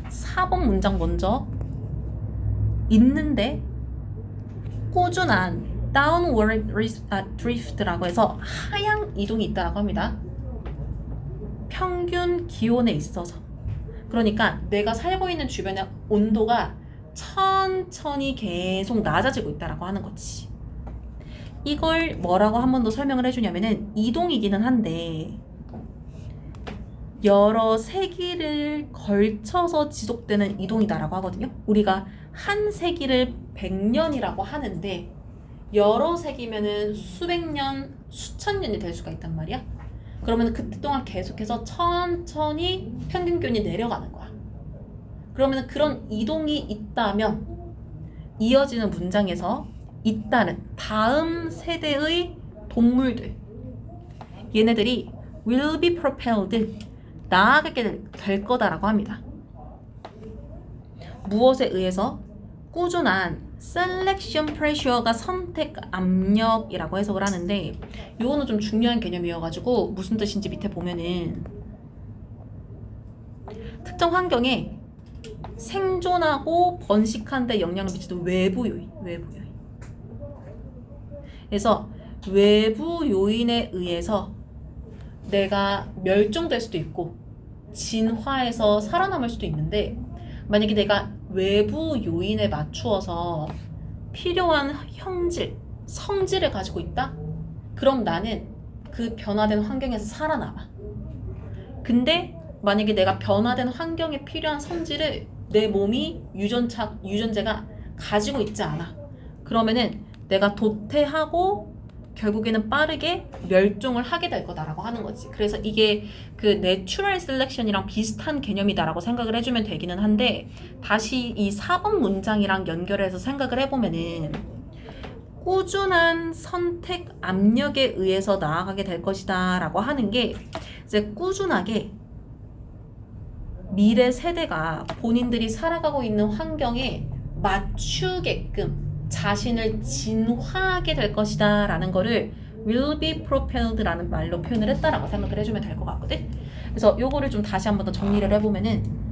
4번 문장 먼저 있는데 꾸준한 downward drift라고 해서 하향 이동이 있다고 합니다. 평균 기온에 있어서 그러니까 내가 살고 있는 주변의 온도가 천천히 계속 낮아지고 있다고 하는 거지. 이걸 뭐라고 한 번 더 설명을 해주냐면은 이동이기는 한데 여러 세기를 걸쳐서 지속되는 이동이다라고 하거든요. 우리가 한 세기를 100년이라고 하는데 여러 세기면은 수백 년, 수천 년이 될 수가 있단 말이야. 그러면 그때 동안 계속해서 천천히 평균 기온이 내려가는 거야. 그러면 그런 이동이 있다면 이어지는 문장에서 잇따른 다음 세대의 동물들 얘네들이 will be propelled 나아가게 될 거다라고 합니다. 무엇에 의해서? 꾸준한 selection pressure가 선택 압력이라고 해석을 하는데 이거는 좀 중요한 개념이어가지고 무슨 뜻인지 밑에 보면은 특정 환경에 생존하고 번식하는 데 영향을 미치는 외부 요인 그래서 외부 요인에 의해서 내가 멸종될 수도 있고 진화해서 살아남을 수도 있는데 만약에 내가 외부 요인에 맞추어서 필요한 성질을 가지고 있다? 그럼 나는 그 변화된 환경에서 살아남아. 근데 만약에 내가 변화된 환경에 필요한 성질을 내 몸이 유전자가 가지고 있지 않아. 그러면은 내가 도태하고 결국에는 빠르게 멸종을 하게 될 거다라고 하는 거지. 그래서 이게 그 내추럴 셀렉션이랑 비슷한 개념이다라고 생각을 해주면 되기는 한데 다시 이 4번 문장이랑 연결해서 생각을 해보면은 꾸준한 선택 압력에 의해서 나아가게 될 것이다 라고 하는 게 이제 꾸준하게 미래 세대가 본인들이 살아가고 있는 환경에 맞추게끔 자신을 진화하게 될 것이다 라는 거를 will be propelled 라는 말로 표현을 했다라고 생각을 해주면 될 것 같거든. 그래서 요거를 좀 다시 한번 더 정리를 해보면은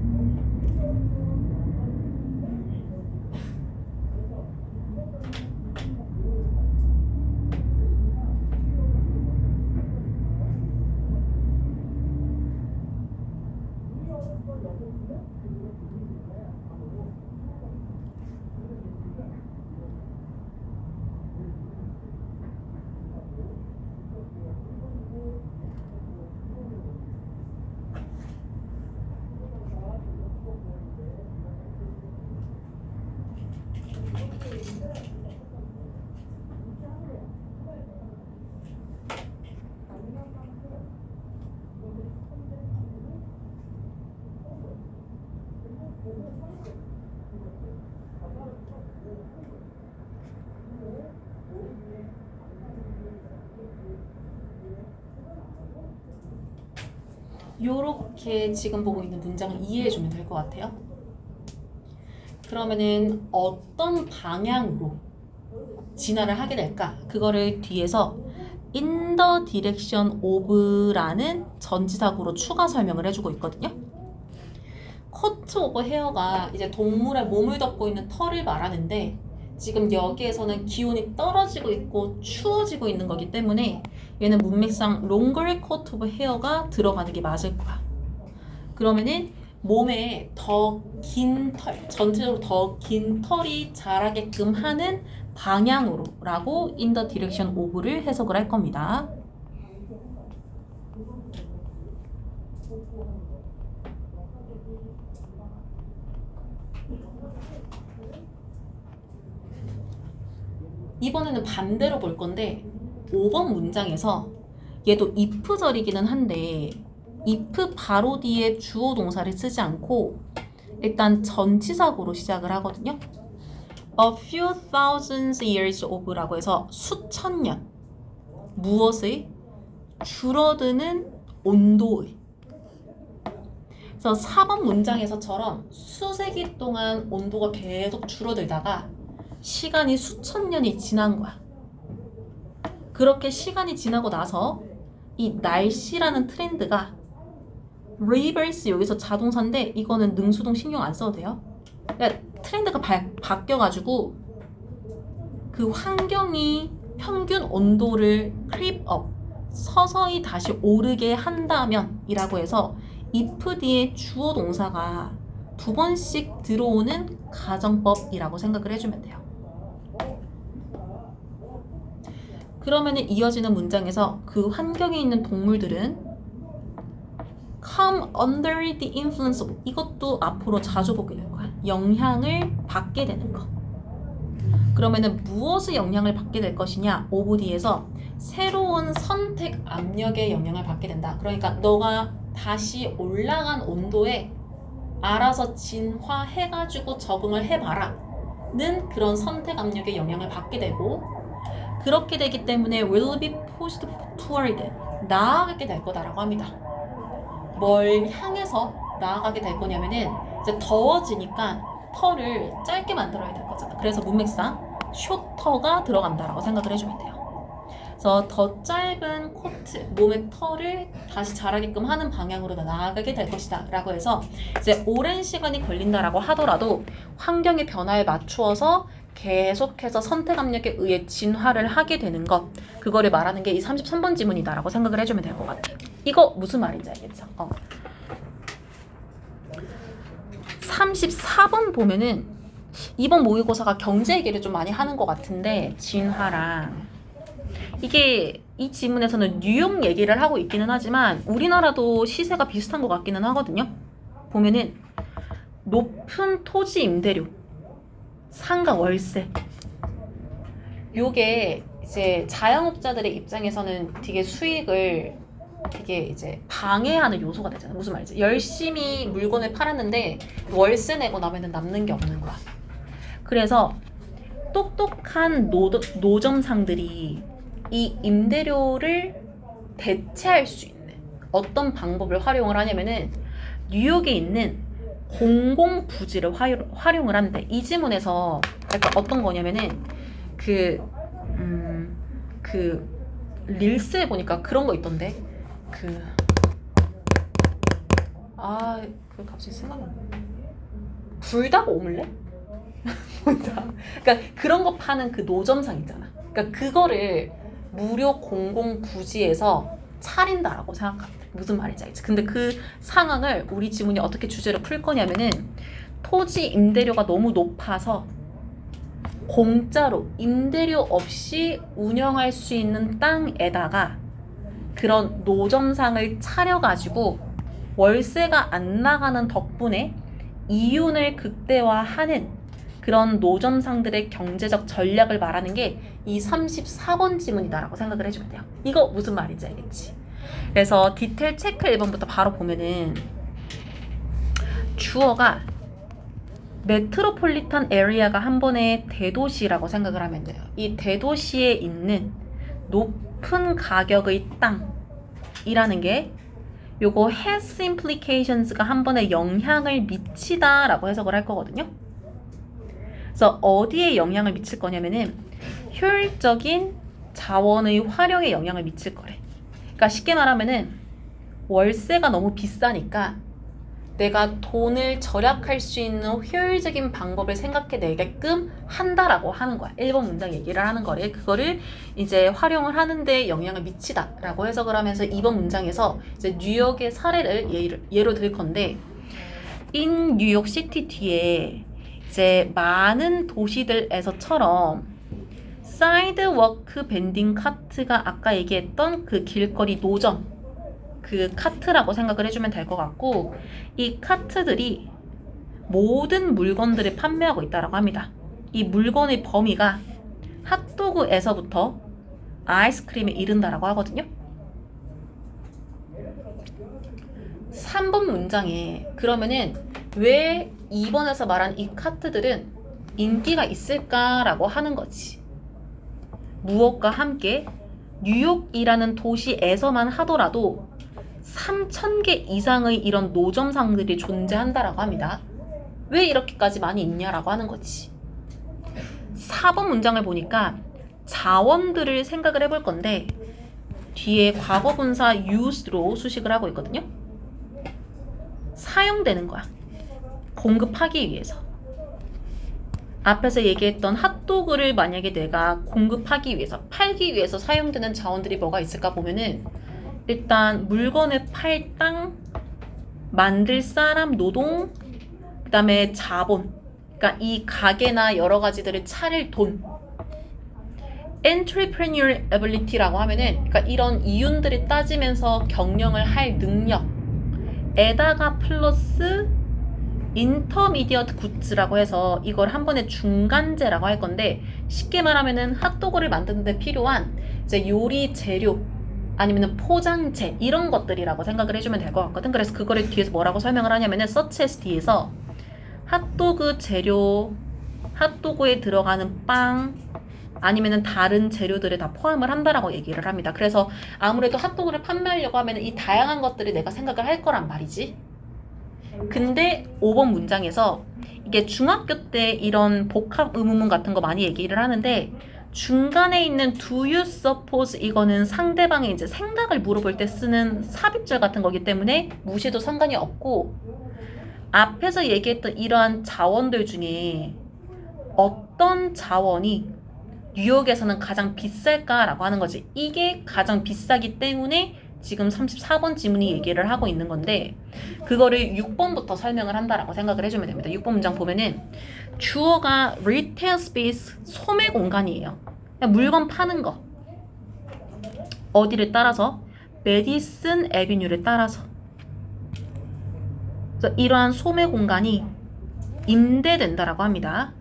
요렇게 지금 보고 있는 문장을 이해해주면 될 것 같아요. 그러면은 어떤 방향으로 진화를 하게 될까? 그거를 뒤에서 in the direction of라는 전치사구로 추가 설명을 해주고 있거든요. coat of hair가 이제 동물의 몸을 덮고 있는 털을 말하는데 지금 여기에서는 기온이 떨어지고 있고 추워지고 있는 거기 때문에 얘는 문맥상 longer coat of hair가 들어가는 게 맞을 거야. 그러면은 몸에 더 긴 털, 전체적으로 더 긴 털이 자라게끔 하는 방향으로 라고 in the direction of를 해석을 할 겁니다. 이번에는 반대로 볼 건데 5번 문장에서 얘도 if절이기는 한데 if 바로 뒤에 주어 동사를 쓰지 않고 일단 전치사구로 시작을 하거든요. A few thousands years of라고 해서 수천 년 무엇의? 줄어드는 온도의. 그래서 4번 문장에서처럼 수세기 동안 온도가 계속 줄어들다가 시간이 수천 년이 지난 거야. 그렇게 시간이 지나고 나서 이 날씨라는 트렌드가 reverse 여기서 자동사인데 이거는 능수동 신경 안 써도 돼요. 그러니까 트렌드가 바뀌어가지고 그 환경이 평균 온도를 creep up 서서히 다시 오르게 한다면 이라고 해서 if 뒤에 주어 동사가 2번씩 들어오는 가정법이라고 생각을 해주면 돼요. 그러면 이어지는 문장에서 그 환경에 있는 동물들은 come under the influence of 이것도 앞으로 자주 보게 될 거야. 영향을 받게 되는 거. 그러면은 무엇의 영향을 받게 될 것이냐? of 뒤에서 새로운 선택 압력의 영향을 받게 된다. 그러니까 너가 다시 올라간 온도에 알아서 진화해가지고 적응을 해봐라 는 그런 선택 압력의 영향을 받게 되고 그렇게 되기 때문에 will be pushed toward 나아가게 될 거다라고 합니다. 뭘 향해서 나아가게 될 거냐면은 이제 더워지니까 털을 짧게 만들어야 될 거잖아. 그래서 문맥상 shorter가 들어간다라고 생각을 해주면 돼요. 그래서 더 짧은 코트, 몸의 털을 다시 자라게끔 하는 방향으로 나아가게 될 것이다 라고 해서 이제 오랜 시간이 걸린다라고 하더라도 환경의 변화에 맞추어서 계속해서 선택 압력에 의해 진화를 하게 되는 것 그거를 말하는 게 이 33번 지문이다 라고 생각을 해주면 될 것 같아요. 이거 무슨 말인지 알겠죠? 34번 보면은 이번 모의고사가 경제 얘기를 좀 많이 하는 것 같은데 진화랑 이게 이 지문에서는 뉴욕 얘기를 하고 있기는 하지만 우리나라도 시세가 비슷한 것 같기는 하거든요. 보면은 높은 토지 임대료, 상가 월세 요게 이제 자영업자들의 입장에서는 되게 수익을 되게 이제 방해하는 요소가 되잖아요. 무슨 말이지? 열심히 물건을 팔았는데 월세 내고 나면은 남는 게 없는 거야. 그래서 똑똑한 노점상들이 이 임대료를 대체할 수 있는 어떤 방법을 활용을 하냐면은 뉴욕에 있는 공공 부지를 활용을 하는데 이 지문에서 약간 어떤 거냐면은 그 릴스에 보니까 그런 거 있던데 그 갑자기 생각나네. 불닭 오믈렛? 그러니까 그런 거 파는 그 노점상 있잖아. 그러니까 그거를 무료 공공 부지에서 차린다라고 생각합니다. 무슨 말인지 알지? 근데 그 상황을 우리 지문이 어떻게 주제로 풀 거냐면은 토지 임대료가 너무 높아서 공짜로 임대료 없이 운영할 수 있는 땅에다가 그런 노점상을 차려가지고 월세가 안 나가는 덕분에 이윤을 극대화하는 그런 노점상들의 경제적 전략을 말하는 게 이 34번 지문이다라고 생각을 해주면 돼요. 이거 무슨 말인지 알겠지? 그래서 디테일 체크 1번부터 바로 보면은 주어가 메트로폴리탄 에리아가 한 번에 대도시라고 생각을 하면 돼요. 이 대도시에 있는 높은 가격의 땅이라는 게 요거 has implications가 한 번에 영향을 미치다라고 해석을 할 거거든요. 그래서 어디에 영향을 미칠 거냐면은 효율적인 자원의 활용에 영향을 미칠 거래. 그러니까 쉽게 말하면은 월세가 너무 비싸니까 내가 돈을 절약할 수 있는 효율적인 방법을 생각해내게끔 한다라고 하는 거야. 1번 문장 얘기를 하는 거래. 그거를 이제 활용을 하는데 영향을 미치다라고 해석을 하면서 2번 문장에서 이제 뉴욕의 사례를 예로 들 건데, in 뉴욕 시티 뒤에 이제 많은 도시들에서처럼 사이드워크 밴딩 카트가 아까 얘기했던 그 길거리 노점, 그 카트라고 생각을 해주면 될 것 같고, 이 카트들이 모든 물건들을 판매하고 있다고 합니다. 이 물건의 범위가 핫도그에서부터 아이스크림에 이른다라고 하거든요. 3번 문장에 그러면은 왜 2번에서 말한 이 카트들은 인기가 있을까라고 하는 거지. 무엇과 함께 뉴욕이라는 도시에서만 하더라도 3,000개 이상의 이런 노점상들이 존재한다라고 합니다. 왜 이렇게까지 많이 있냐라고 하는 거지. 4번 문장을 보니까 자원들을 생각을 해볼 건데, 뒤에 과거분사 use로 수식을 하고 있거든요. 사용되는 거야. 공급하기 위해서. 앞에서 얘기했던 핫도그를 만약에 내가 공급하기 위해서, 팔기 위해서 사용되는 자원들이 뭐가 있을까 보면은, 일단 물건을 팔 땅, 만들 사람 노동, 그 다음에 자본, 그러니까 이 가게나 여러 가지들을 차릴 돈, entrepreneurial ability라고 하면은, 그러니까 이런 이윤들을 따지면서 경영을 할 능력에다가 플러스 인터미디어트 굿즈라고 해서 이걸 한 번에 중간재라고 할 건데, 쉽게 말하면은 핫도그를 만드는 데 필요한 이제 요리 재료 아니면은 포장재 이런 것들이라고 생각을 해주면 될 것 같거든. 그래서 그거를 뒤에서 뭐라고 설명을 하냐면은 such as 뒤에서 핫도그 재료, 핫도그에 들어가는 빵 아니면은 다른 재료들을 다 포함을 한다라고 얘기를 합니다. 그래서 아무래도 핫도그를 판매하려고 하면은 이 다양한 것들을 내가 생각을 할 거란 말이지. 근데 5번 문장에서 이게 중학교 때 이런 복합 의문문 같은 거 많이 얘기를 하는데, 중간에 있는 do you suppose 이거는 상대방의 이제 생각을 물어볼 때 쓰는 삽입절 같은 거기 때문에 무시해도 상관이 없고, 앞에서 얘기했던 이러한 자원들 중에 어떤 자원이 뉴욕에서는 가장 비쌀까라고 하는 거지. 이게 가장 비싸기 때문에 지금 34번 지문이 얘기를 하고 있는 건데, 그거를 6번부터 설명을 한다라고 생각을 해주면 됩니다. 6번 문장 보면은 주어가 retail space, 소매 공간이에요. 그냥 물건 파는 거. 어디를 따라서? 메디슨 애비뉴를 따라서. 그래서 이러한 소매 공간이 임대된다라고 합니다.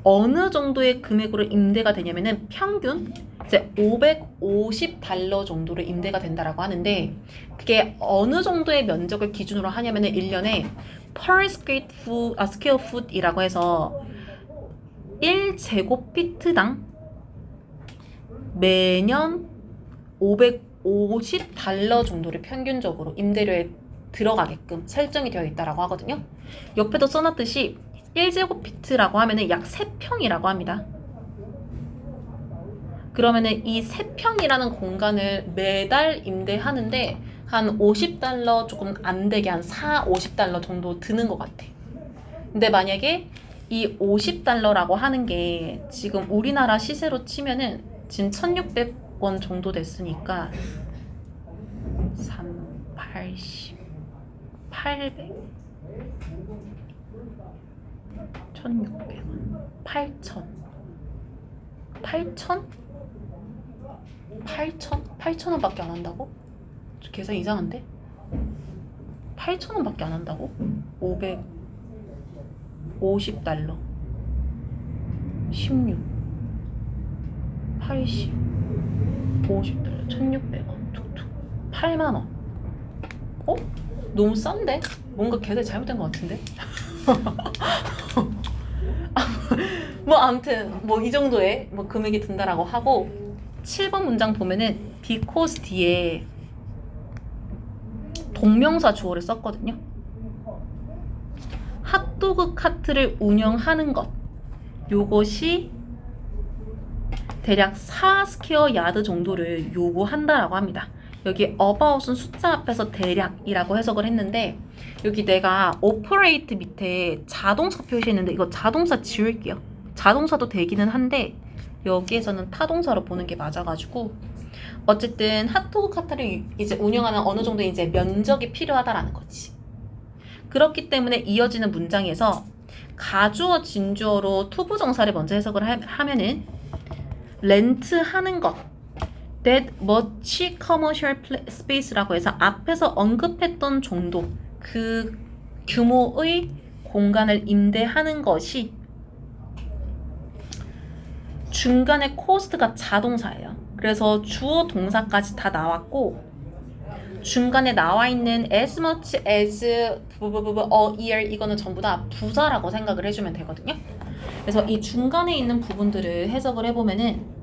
어느 정도의 금액으로 임대가 되냐면은 평균 이제 $550 정도로 임대가 된다라고 하는데, 그게 어느 정도의 면적을 기준으로 하냐면은 1년에 per square foot이라고 해서 1제곱피트당 매년 $550 정도를 평균적으로 임대료에 들어가게끔 설정이 되어 있다라고 하거든요. 옆에도 써놨듯이 1제곱피트라고 하면은 약 3평이라고 합니다. 그러면은 이 3평이라는 공간을 매달 임대하는데 한 $50 조금 안 되게 한 $50 정도 드는 것 같아. 근데 만약에 이 $50라고 하는 게 지금 우리나라 시세로 치면은 지금 1,600원 정도 됐으니까 380 800 1,600원 8,000 8,000원밖에 안 한다고? 저 계산 이상한데? 8,000원밖에 안 한다고? 550달러 16 80 50달러 1,600원 툭툭 8만원. 어? 너무 싼데? 뭔가 계산이 잘못된 것 같은데? 뭐 아무튼 뭐 이 정도의 뭐 금액이 든다라고 하고, 7번 문장 보면은 because 뒤에 동명사 주어를 썼거든요. 핫도그 카트를 운영하는 것, 요것이 대략 4스퀘어 야드 정도를 요구한다라고 합니다. 여기 about은 숫자 앞에서 대략이라고 해석을 했는데, 여기 내가 operate 밑에 자동차 표시했는데 이거 자동차 지울게요. 자동차도 되기는 한데 여기에서는 타동사로 보는 게 맞아가지고, 어쨌든 핫도그 카트를 이제 운영하는 어느 정도 이제 면적이 필요하다라는 거지. 그렇기 때문에 이어지는 문장에서 가주어 진주어로 투부정사를 먼저 해석을 하면은 렌트하는 것, that much commercial space라고 해서 앞에서 언급했던 정도, 그 규모의 공간을 임대하는 것이, 중간에 cost가 자동사예요. 그래서 주어 동사까지 다 나왔고, 중간에 나와 있는 as much as a year, 이거는 전부 다 부사라고 생각을 해주면 되거든요. 그래서 이 중간에 있는 부분들을 해석을 해보면은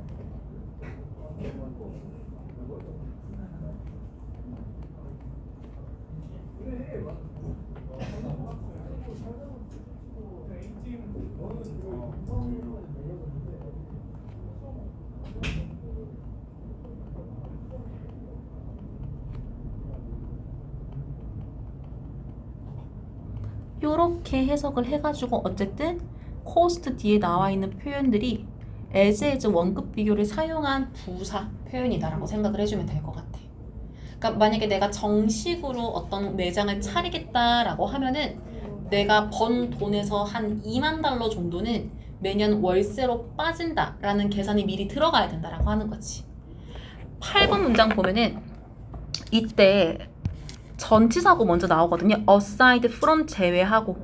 요렇게 해석을 해가지고, 어쨌든 cost 뒤에 나와 있는 표현들이 as 원급 비교를 사용한 부사 표현이다라고 생각을 해주면 될 것 같아. 그러니까 만약에 내가 정식으로 어떤 매장을 차리겠다라고 하면은 내가 번 돈에서 한 2만 달러 정도는 매년 월세로 빠진다라는 계산이 미리 들어가야 된다라고 하는 거지. 8번 문장 보면은 이때 전치사고 먼저 나오거든요. aside from 제외하고.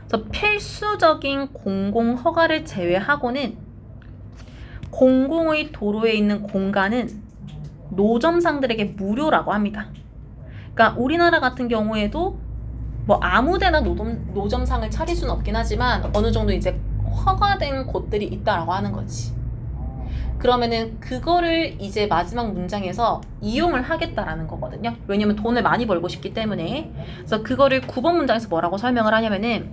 그래서 필수적인 공공 허가를 제외하고는 공공의 도로에 있는 공간은 노점상들에게 무료라고 합니다. 그러니까 우리나라 같은 경우에도 뭐 아무데나 노점상을 차릴 수는 없긴 하지만 어느 정도 이제 허가된 곳들이 있다라고 하는 거지. 그러면은 그거를 이제 마지막 문장에서 이용을 하겠다라는 거거든요. 왜냐면 돈을 많이 벌고 싶기 때문에. 그래서 그거를 9번 문장에서 뭐라고 설명을 하냐면은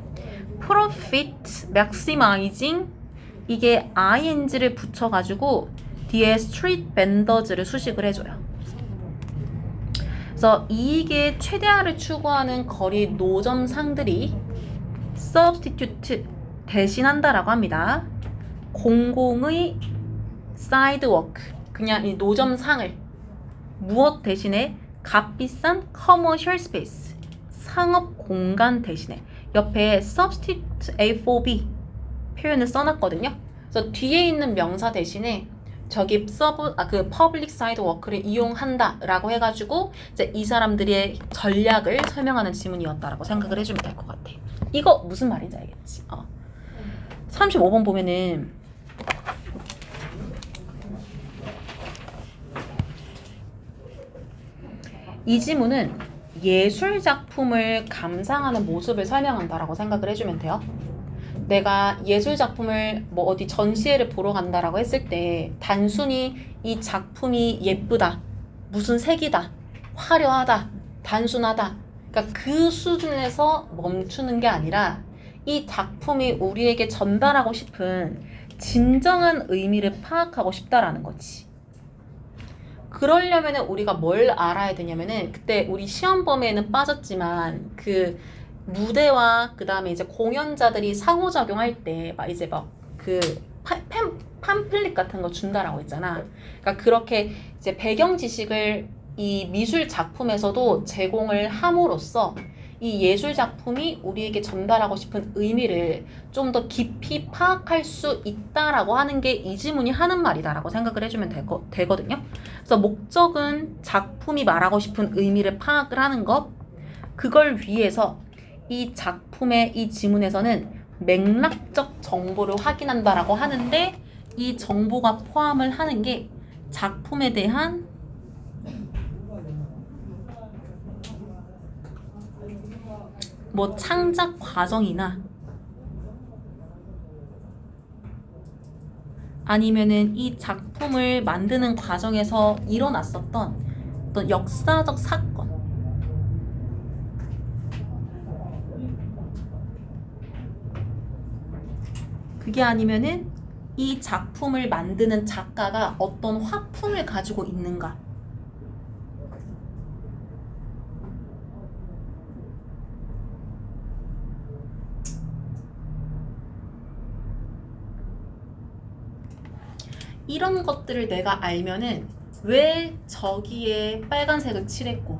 profit maximizing, 이게 ing를 붙여가지고 뒤에 street vendors를 수식을 해줘요. 그래서 이익의 최대화를 추구하는 거리 노점상들이 substitute, 대신한다라고 합니다. 공공의 사이드워크, 그냥 이 노점상을 무엇 대신에 값비싼 커머셜 스페이스, 상업 공간 대신에, 옆에 substitute A for B 표현을 써놨거든요. 그래서 뒤에 있는 명사 대신에 저기 그 퍼블릭 사이드 워크를 이용한다라고 해가지고 이제 이 사람들의 전략을 설명하는 지문이었다라고 생각을 해주면 될 것 같아. 이거 무슨 말인지 알겠지? 35번 보면은 이 지문은 예술 작품을 감상하는 모습을 설명한다라고 생각을 해주면 돼요. 내가 예술 작품을 뭐 어디 전시회를 보러 간다라고 했을 때 단순히 이 작품이 예쁘다, 무슨 색이다, 화려하다, 단순하다, 그러니까 그 수준에서 멈추는 게 아니라 이 작품이 우리에게 전달하고 싶은 진정한 의미를 파악하고 싶다라는 거지. 그러려면은 우리가 뭘 알아야 되냐면은, 그때 우리 시험 범위에는 빠졌지만 그 무대와 그 다음에 이제 공연자들이 상호작용할 때 막 이제 막 그 팜플릿 같은 거 준다라고 했잖아. 그러니까 그렇게 이제 배경 지식을 이 미술 작품에서도 제공을 함으로써 이 예술 작품이 우리에게 전달하고 싶은 의미를 좀 더 깊이 파악할 수 있다라고 하는 게 이 지문이 하는 말이다라고 생각을 해주면 되거든요. 그래서 목적은 작품이 말하고 싶은 의미를 파악을 하는 것, 그걸 위해서 이 작품의 이 지문에서는 맥락적 정보를 확인한다라고 하는데, 이 정보가 포함을 하는 게 작품에 대한 뭐 창작 과정이나 아니면은 이 작품을 만드는 과정에서 일어났었던 어떤 역사적 사건, 그게 아니면은 이 작품을 만드는 작가가 어떤 화풍을 가지고 있는가. 이런 것들을 내가 알면은 왜 저기에 빨간색을 칠했고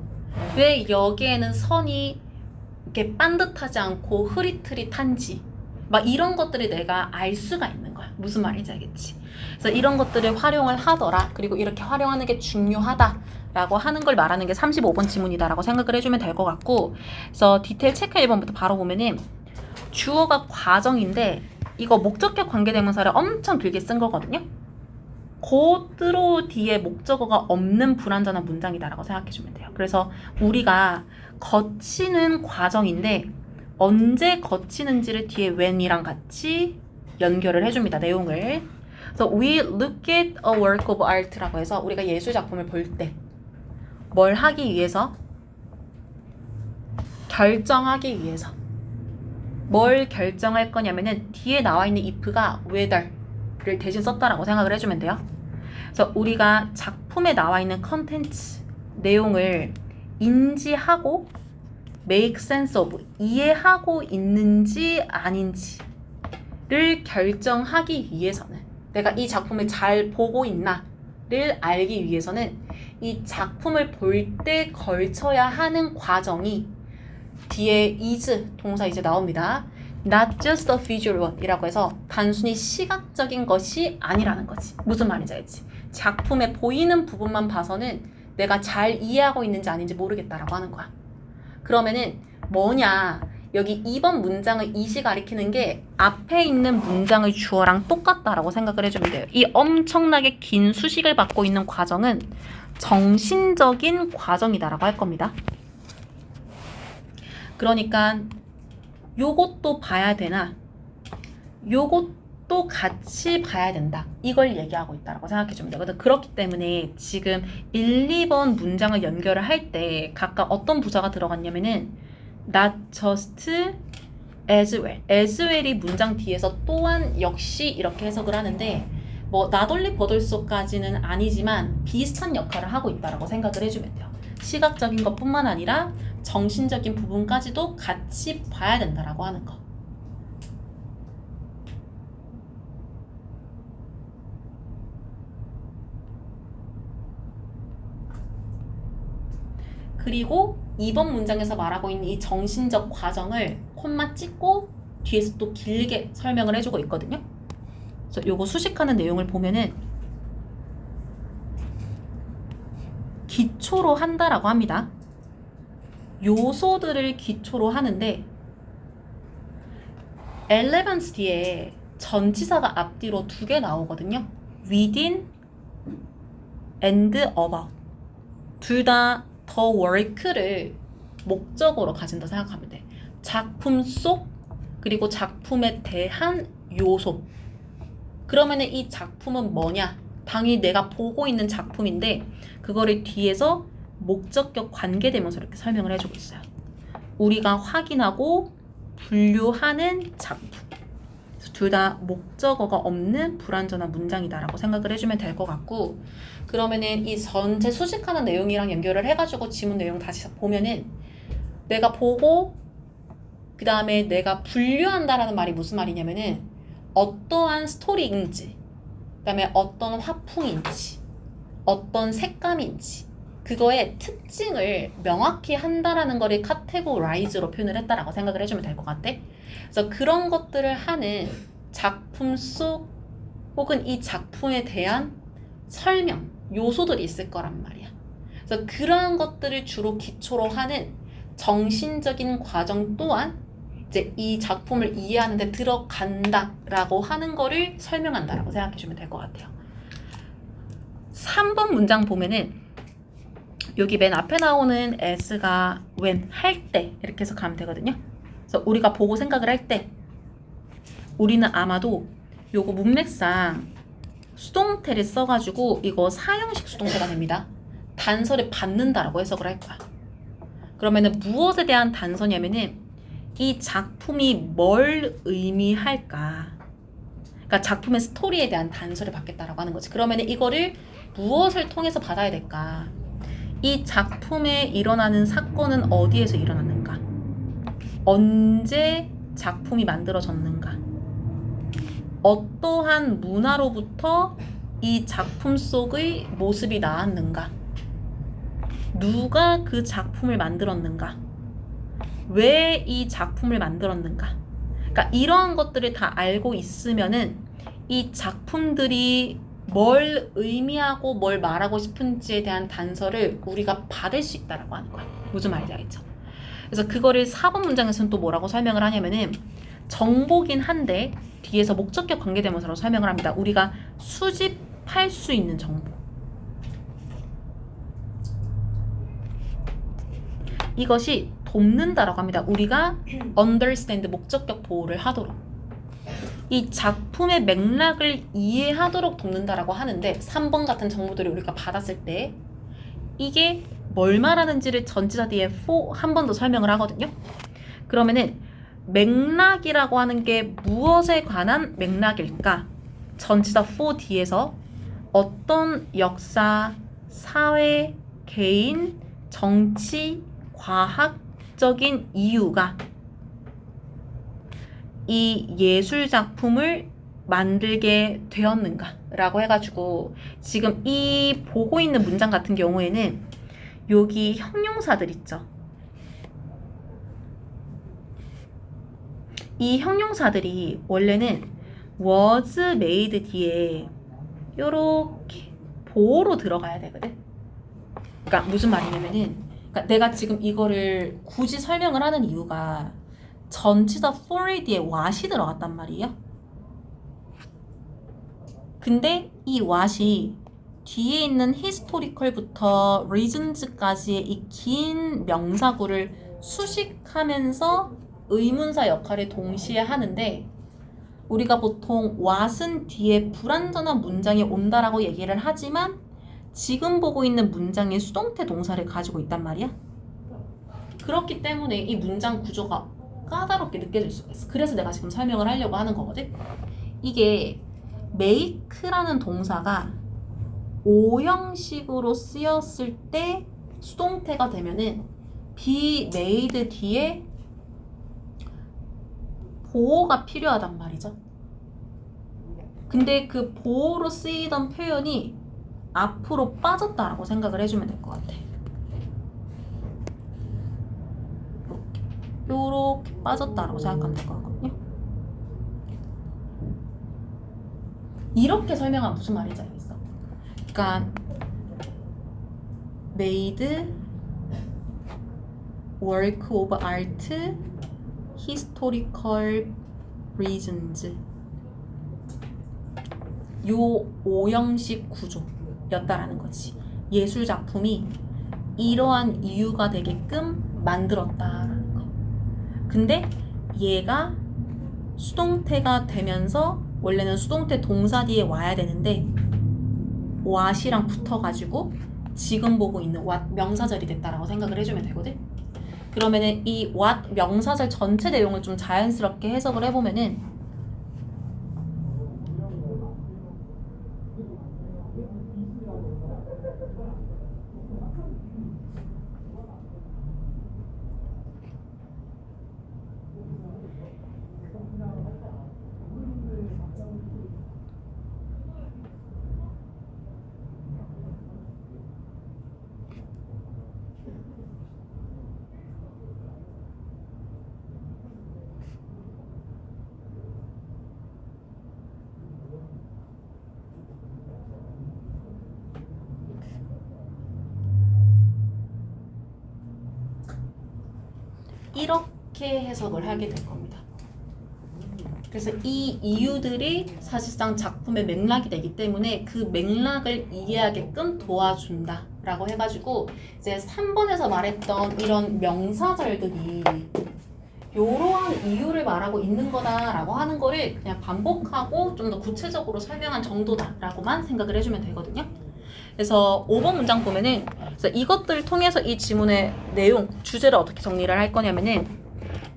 왜 여기에는 선이 이렇게 반듯하지 않고 흐릿흐릿한지 막 이런 것들을 내가 알 수가 있는 거야. 무슨 말인지 알겠지? 그래서 이런 것들을 활용을 하더라. 그리고 이렇게 활용하는 게 중요하다라고 하는 걸 말하는 게 35번 지문이다라고 생각을 해주면 될 것 같고, 그래서 디테일 체크 1번부터 바로 보면은 주어가 과정인데 이거 목적격 관계대명사를 엄청 길게 쓴 거거든요. 그대로 뒤에 목적어가 없는 불완전한 문장이다라고 생각해주면 돼요. 그래서 우리가 거치는 과정인데 언제 거치는지를 뒤에 when이랑 같이 연결을 해줍니다. 내용을. 그래서 we look at a work of art라고 해서 우리가 예술작품을 볼 때 뭘 하기 위해서? 결정하기 위해서. 뭘 결정할 거냐면은 뒤에 나와 있는 if가 whether를 대신 썼다라고 생각을 해주면 돼요. 그래서 우리가 작품에 나와 있는 컨텐츠, 내용을 인지하고 make sense of, 이해하고 있는지 아닌지를 결정하기 위해서는, 내가 이 작품을 잘 보고 있나를 알기 위해서는 이 작품을 볼 때 걸쳐야 하는 과정이 뒤에 is 동사 이제 나옵니다. Not just a visual one 이라고 해서 단순히 시각적인 것이 아니라는 거지. 무슨 말인지 알지? 작품에 보이는 부분만 봐서는 내가 잘 이해하고 있는지 아닌지 모르겠다라고 하는 거야. 그러면은 뭐냐? 여기 2번 문장의 이시 가리키는 게 앞에 있는 문장의 주어랑 똑같다라고 생각을 해주면 돼요. 이 엄청나게 긴 수식을 받고 있는 과정은 정신적인 과정이다라고 할 겁니다. 그러니까 요것도 봐야 되나 요것도 같이 봐야 된다. 이걸 얘기하고 있다라고 생각해주면 되거든. 그렇기 때문에 지금 1, 2번 문장을 연결을 할 때 각각 어떤 부사가 들어갔냐면은 not just as well. as well이 문장 뒤에서 또한 역시 이렇게 해석을 하는데 뭐 not only but also까지는 아니지만 비슷한 역할을 하고 있다라고 생각을 해주면 돼요. 시각적인 것뿐만 아니라 정신적인 부분까지도 같이 봐야 된다라고 하는 거. 그리고 2번 문장에서 말하고 있는 이 정신적 과정을 콤마 찍고 뒤에서 또 길게 설명을 해주고 있거든요. 그래서 요거 수식하는 내용을 보면은 기초로 한다라고 합니다. 요소들을 기초로 하는데 relevance 뒤에 전치사가 앞뒤로 2개 나오거든요. within and above. 둘 다 the work를 목적으로 가진다 생각하면 돼. 작품 속 그리고 작품에 대한 요소. 그러면은 이 작품은 뭐냐? 당연히 내가 보고 있는 작품인데 그거를 뒤에서 목적격 관계되면서 이렇게 설명을 해주고 있어요. 우리가 확인하고 분류하는 작품. 둘 다 목적어가 없는 불완전한 문장이다라고 생각을 해주면 될 것 같고, 그러면은 이 전체 수식하는 내용이랑 연결을 해가지고 지문 내용 다시 보면은 내가 보고 그 다음에 내가 분류한다라는 말이 무슨 말이냐면은 어떠한 스토리인지, 그 다음에 어떤 화풍인지, 어떤 색감인지 그거의 특징을 명확히 한다라는 거를 카테고라이즈로 표현을 했다라고 생각을 해주면 될 것 같아. 그래서 그런 것들을 하는 작품 속 혹은 이 작품에 대한 설명, 요소들이 있을 거란 말이야. 그래서 그런 것들을 주로 기초로 하는 정신적인 과정 또한 이제 이 작품을 이해하는 데 들어간다라고 하는 거를 설명한다라고 생각해주면 될 것 같아요. 3번 문장 보면은 여기 맨 앞에 나오는 as가 when 할 때 이렇게 해서 가면 되거든요. 그래서 우리가 보고 생각을 할 때 우리는 아마도 요거 문맥상 수동태를 써가지고 이거 사형식 수동태가 됩니다. 단서를 받는다라고 해석을 할 거야. 그러면은 무엇에 대한 단서냐면은 이 작품이 뭘 의미할까? 그러니까 작품의 스토리에 대한 단서를 받겠다라고 하는 거지. 그러면 이거를 무엇을 통해서 받아야 될까? 이 작품에 일어나는 사건은 어디에서 일어났는가? 언제 작품이 만들어졌는가? 어떠한 문화로부터 이 작품 속의 모습이 나왔는가? 누가 그 작품을 만들었는가? 왜 이 작품을 만들었는가? 그러니까 이러한 것들을 다 알고 있으면은 이 작품들이 뭘 의미하고 뭘 말하고 싶은지에 대한 단서를 우리가 받을 수 있다라고 하는 거야. 무슨 말인지 알겠죠? 그래서 그거를 4번 문장에서는 또 뭐라고 설명을 하냐면은 정보긴 한데 뒤에서 목적격 관계대명사로 설명을 합니다. 우리가 수집할 수 있는 정보. 이것이 돕는다라고 합니다. 우리가 understand 목적격 보호를 하도록. 이 작품의 맥락을 이해하도록 돕는다라고 하는데 3번 같은 정보들을 우리가 받았을 때 이게 뭘 말하는지를 전치사 뒤에 for 한 번 더 설명을 하거든요. 그러면은 맥락이라고 하는 게 무엇에 관한 맥락일까? 전치사 for 뒤에서 어떤 역사, 사회, 개인, 정치, 과학적인 이유가 이 예술 작품을 만들게 되었는가 라고 해가지고 지금 이 보고 있는 문장 같은 경우에는 여기 형용사들 있죠. 이 형용사들이 원래는 was made 뒤에 요렇게 보호로 들어가야 되거든. 그러니까 무슨 말이냐면은 그러니까 내가 지금 이거를 굳이 설명을 하는 이유가 전치사 for 뒤에 what이 들어갔단 말이에요. 근데 이 what이 뒤에 있는 historical부터 reasons까지의 이 긴 명사구를 수식하면서 의문사 역할을 동시에 하는데 우리가 보통 what은 뒤에 불완전한 문장이 온다라고 얘기를 하지만 지금 보고 있는 문장의 수동태 동사를 가지고 있단 말이야. 그렇기 때문에 이 문장 구조가 까다롭게 느껴질 수가 있어. 그래서 내가 지금 설명을 하려고 하는 거거든. 이게 make라는 동사가 오형식으로 쓰였을 때 수동태가 되면은 be made 뒤에 보호가 필요하단 말이죠. 근데 그 보호로 쓰이던 표현이 앞으로 빠졌다라고 생각을 해주면 될 것 같아. 요렇게 빠졌다라고 생각하면 될 것 같거든요. 이렇게 설명하면 무슨 말인지 알겠어? 그러니까 made work of art historical reasons 요 오형식 구조였다라는 거지. 예술 작품이 이러한 이유가 되게끔 만들었다라는 거. 근데 얘가 수동태가 되면서 원래는 수동태 동사 뒤에 와야 되는데 what이랑 붙어가지고 지금 보고 있는 what 명사절이 됐다라고 생각을 해주면 되거든. 그러면은 이 what 명사절 전체 내용을 좀 자연스럽게 해석을 해보면은 이렇게 해석을 하게 될 겁니다. 그래서 이 이유들이 사실상 작품의 맥락이 되기 때문에 그 맥락을 이해하게끔 도와준다 라고 해가지고 이제 3번에서 말했던 이런 명사절들이 이러한 이유를 말하고 있는 거다라고 하는 거를 그냥 반복하고 좀 더 구체적으로 설명한 정도다라고만 생각을 해주면 되거든요. 그래서 5번 문장 보면은 그래서 이것들 통해서 이 지문의 내용, 주제를 어떻게 정리를 할 거냐면은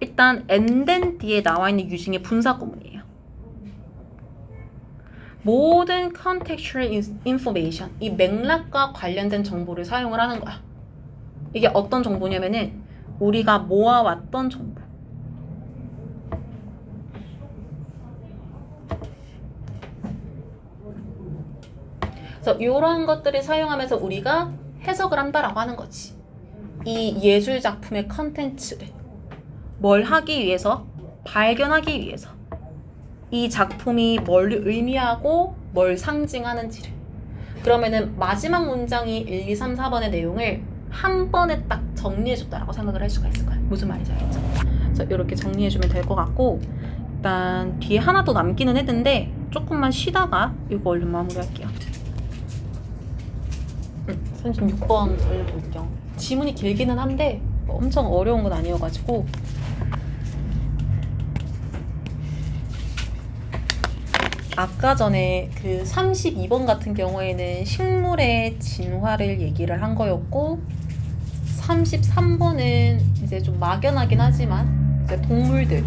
일단 and then 뒤에 나와 있는 유징의 분사 구문이에요. 모든 contextual information, 이 맥락과 관련된 정보를 사용을 하는 거야. 이게 어떤 정보냐면은 우리가 모아왔던 정보. 그래서 이러한 것들을 사용하면서 우리가 해석을 한다라고 하는 거지. 이 예술 작품의 컨텐츠를 뭘 하기 위해서? 발견하기 위해서. 이 작품이 뭘 의미하고 뭘 상징하는지를. 그러면은 마지막 문장이 1, 2, 3, 4번의 내용을 한 번에 딱 정리해줬다라고 생각을 할 수가 있을 거야. 무슨 말인지 알겠죠? 그래서 이렇게 정리해주면 될 것 같고, 일단 뒤에 하나 더 남기는 했는데 조금만 쉬다가 이거 얼른 마무리할게요. 36번 돌려볼게요. 지문이 길기는 한데 엄청 어려운 건 아니어가지고. 아까 전에 그 32번 같은 경우에는 식물의 진화를 얘기를 한 거였고, 33번은 이제 좀 막연하긴 하지만 이제 동물들의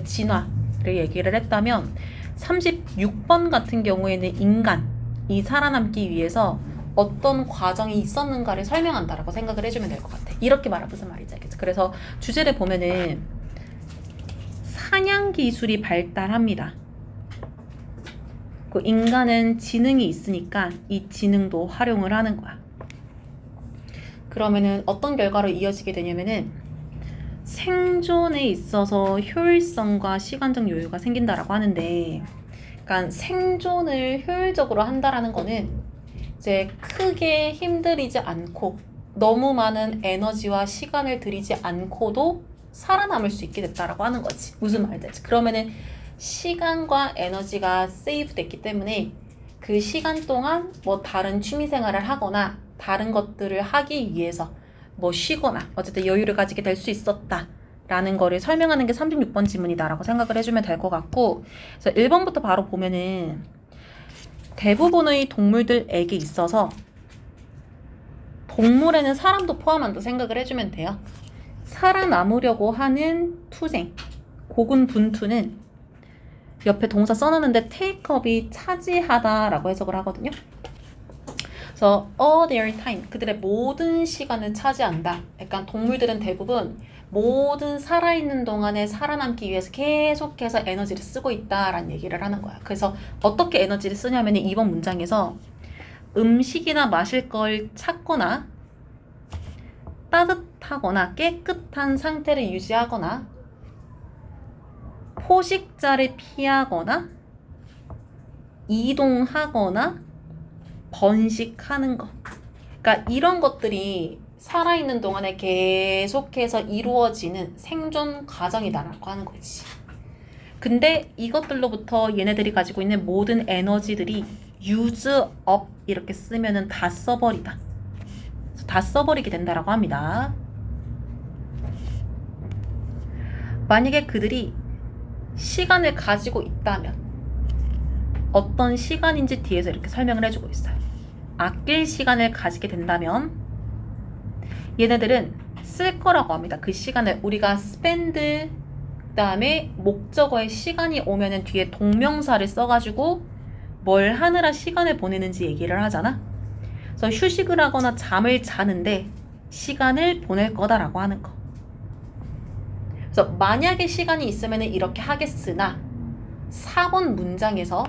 진화를 얘기를 했다면, 36번 같은 경우에는 인간이 살아남기 위해서 어떤 과정이 있었는가를 설명한다라고 생각을 해주면 될 것 같아. 이렇게 말하면 무슨 말인지 알겠죠? 그래서 주제를 보면은 사냥 기술이 발달합니다. 그 인간은 지능이 있으니까 이 지능도 활용을 하는 거야. 그러면은 어떤 결과로 이어지게 되냐면은 생존에 있어서 효율성과 시간적 여유가 생긴다라고 하는데, 그러니까 생존을 효율적으로 한다라는 거는 이제 크게 힘들이지 않고 너무 많은 에너지와 시간을 들이지 않고도 살아남을 수 있게 됐다라고 하는 거지. 무슨 말인지 알지? 그러면은 시간과 에너지가 세이브 됐기 때문에 그 시간 동안 뭐 다른 취미 생활을 하거나 다른 것들을 하기 위해서 뭐 쉬거나 어쨌든 여유를 가지게 될 수 있었다 라는 거를 설명하는 게 36번 지문이다라고 생각을 해주면 될 것 같고, 그래서 1번부터 바로 보면은 대부분의 동물들에게 있어서, 동물에는 사람도 포함한다 생각을 해주면 돼요. 살아남으려고 하는 투쟁, 고군분투는 옆에 동사 써놨는데 테이크업이 차지하다라고 해석을 하거든요. 그래서 all their time, 그들의 모든 시간을 차지한다. 약간 동물들은 대부분 모든 살아있는 동안에 살아남기 위해서 계속해서 에너지를 쓰고 있다라는 얘기를 하는 거야. 그래서 어떻게 에너지를 쓰냐면 이번 문장에서 음식이나 마실 걸 찾거나 따뜻하거나 깨끗한 상태를 유지하거나 포식자를 피하거나 이동하거나 번식하는 것. 그러니까 이런 것들이 살아있는 동안에 계속해서 이루어지는 생존 과정이다라고 하는 거지. 근데 이것들로부터 얘네들이 가지고 있는 모든 에너지들이 use up 이렇게 쓰면은 다 써버리다. 다 써버리게 된다라고 합니다. 만약에 그들이 시간을 가지고 있다면 어떤 시간인지 뒤에서 이렇게 설명을 해주고 있어요. 아낄 시간을 가지게 된다면 얘네들은 쓸 거라고 합니다. 그 시간을 우리가 spend 그다음에 목적어의 시간이 오면은 뒤에 동명사를 써가지고 뭘 하느라 시간을 보내는지 얘기를 하잖아. 그래서 휴식을 하거나 잠을 자는데 시간을 보낼 거다라고 하는 거. 그래서 만약에 시간이 있으면 이렇게 하겠으나 4번 문장에서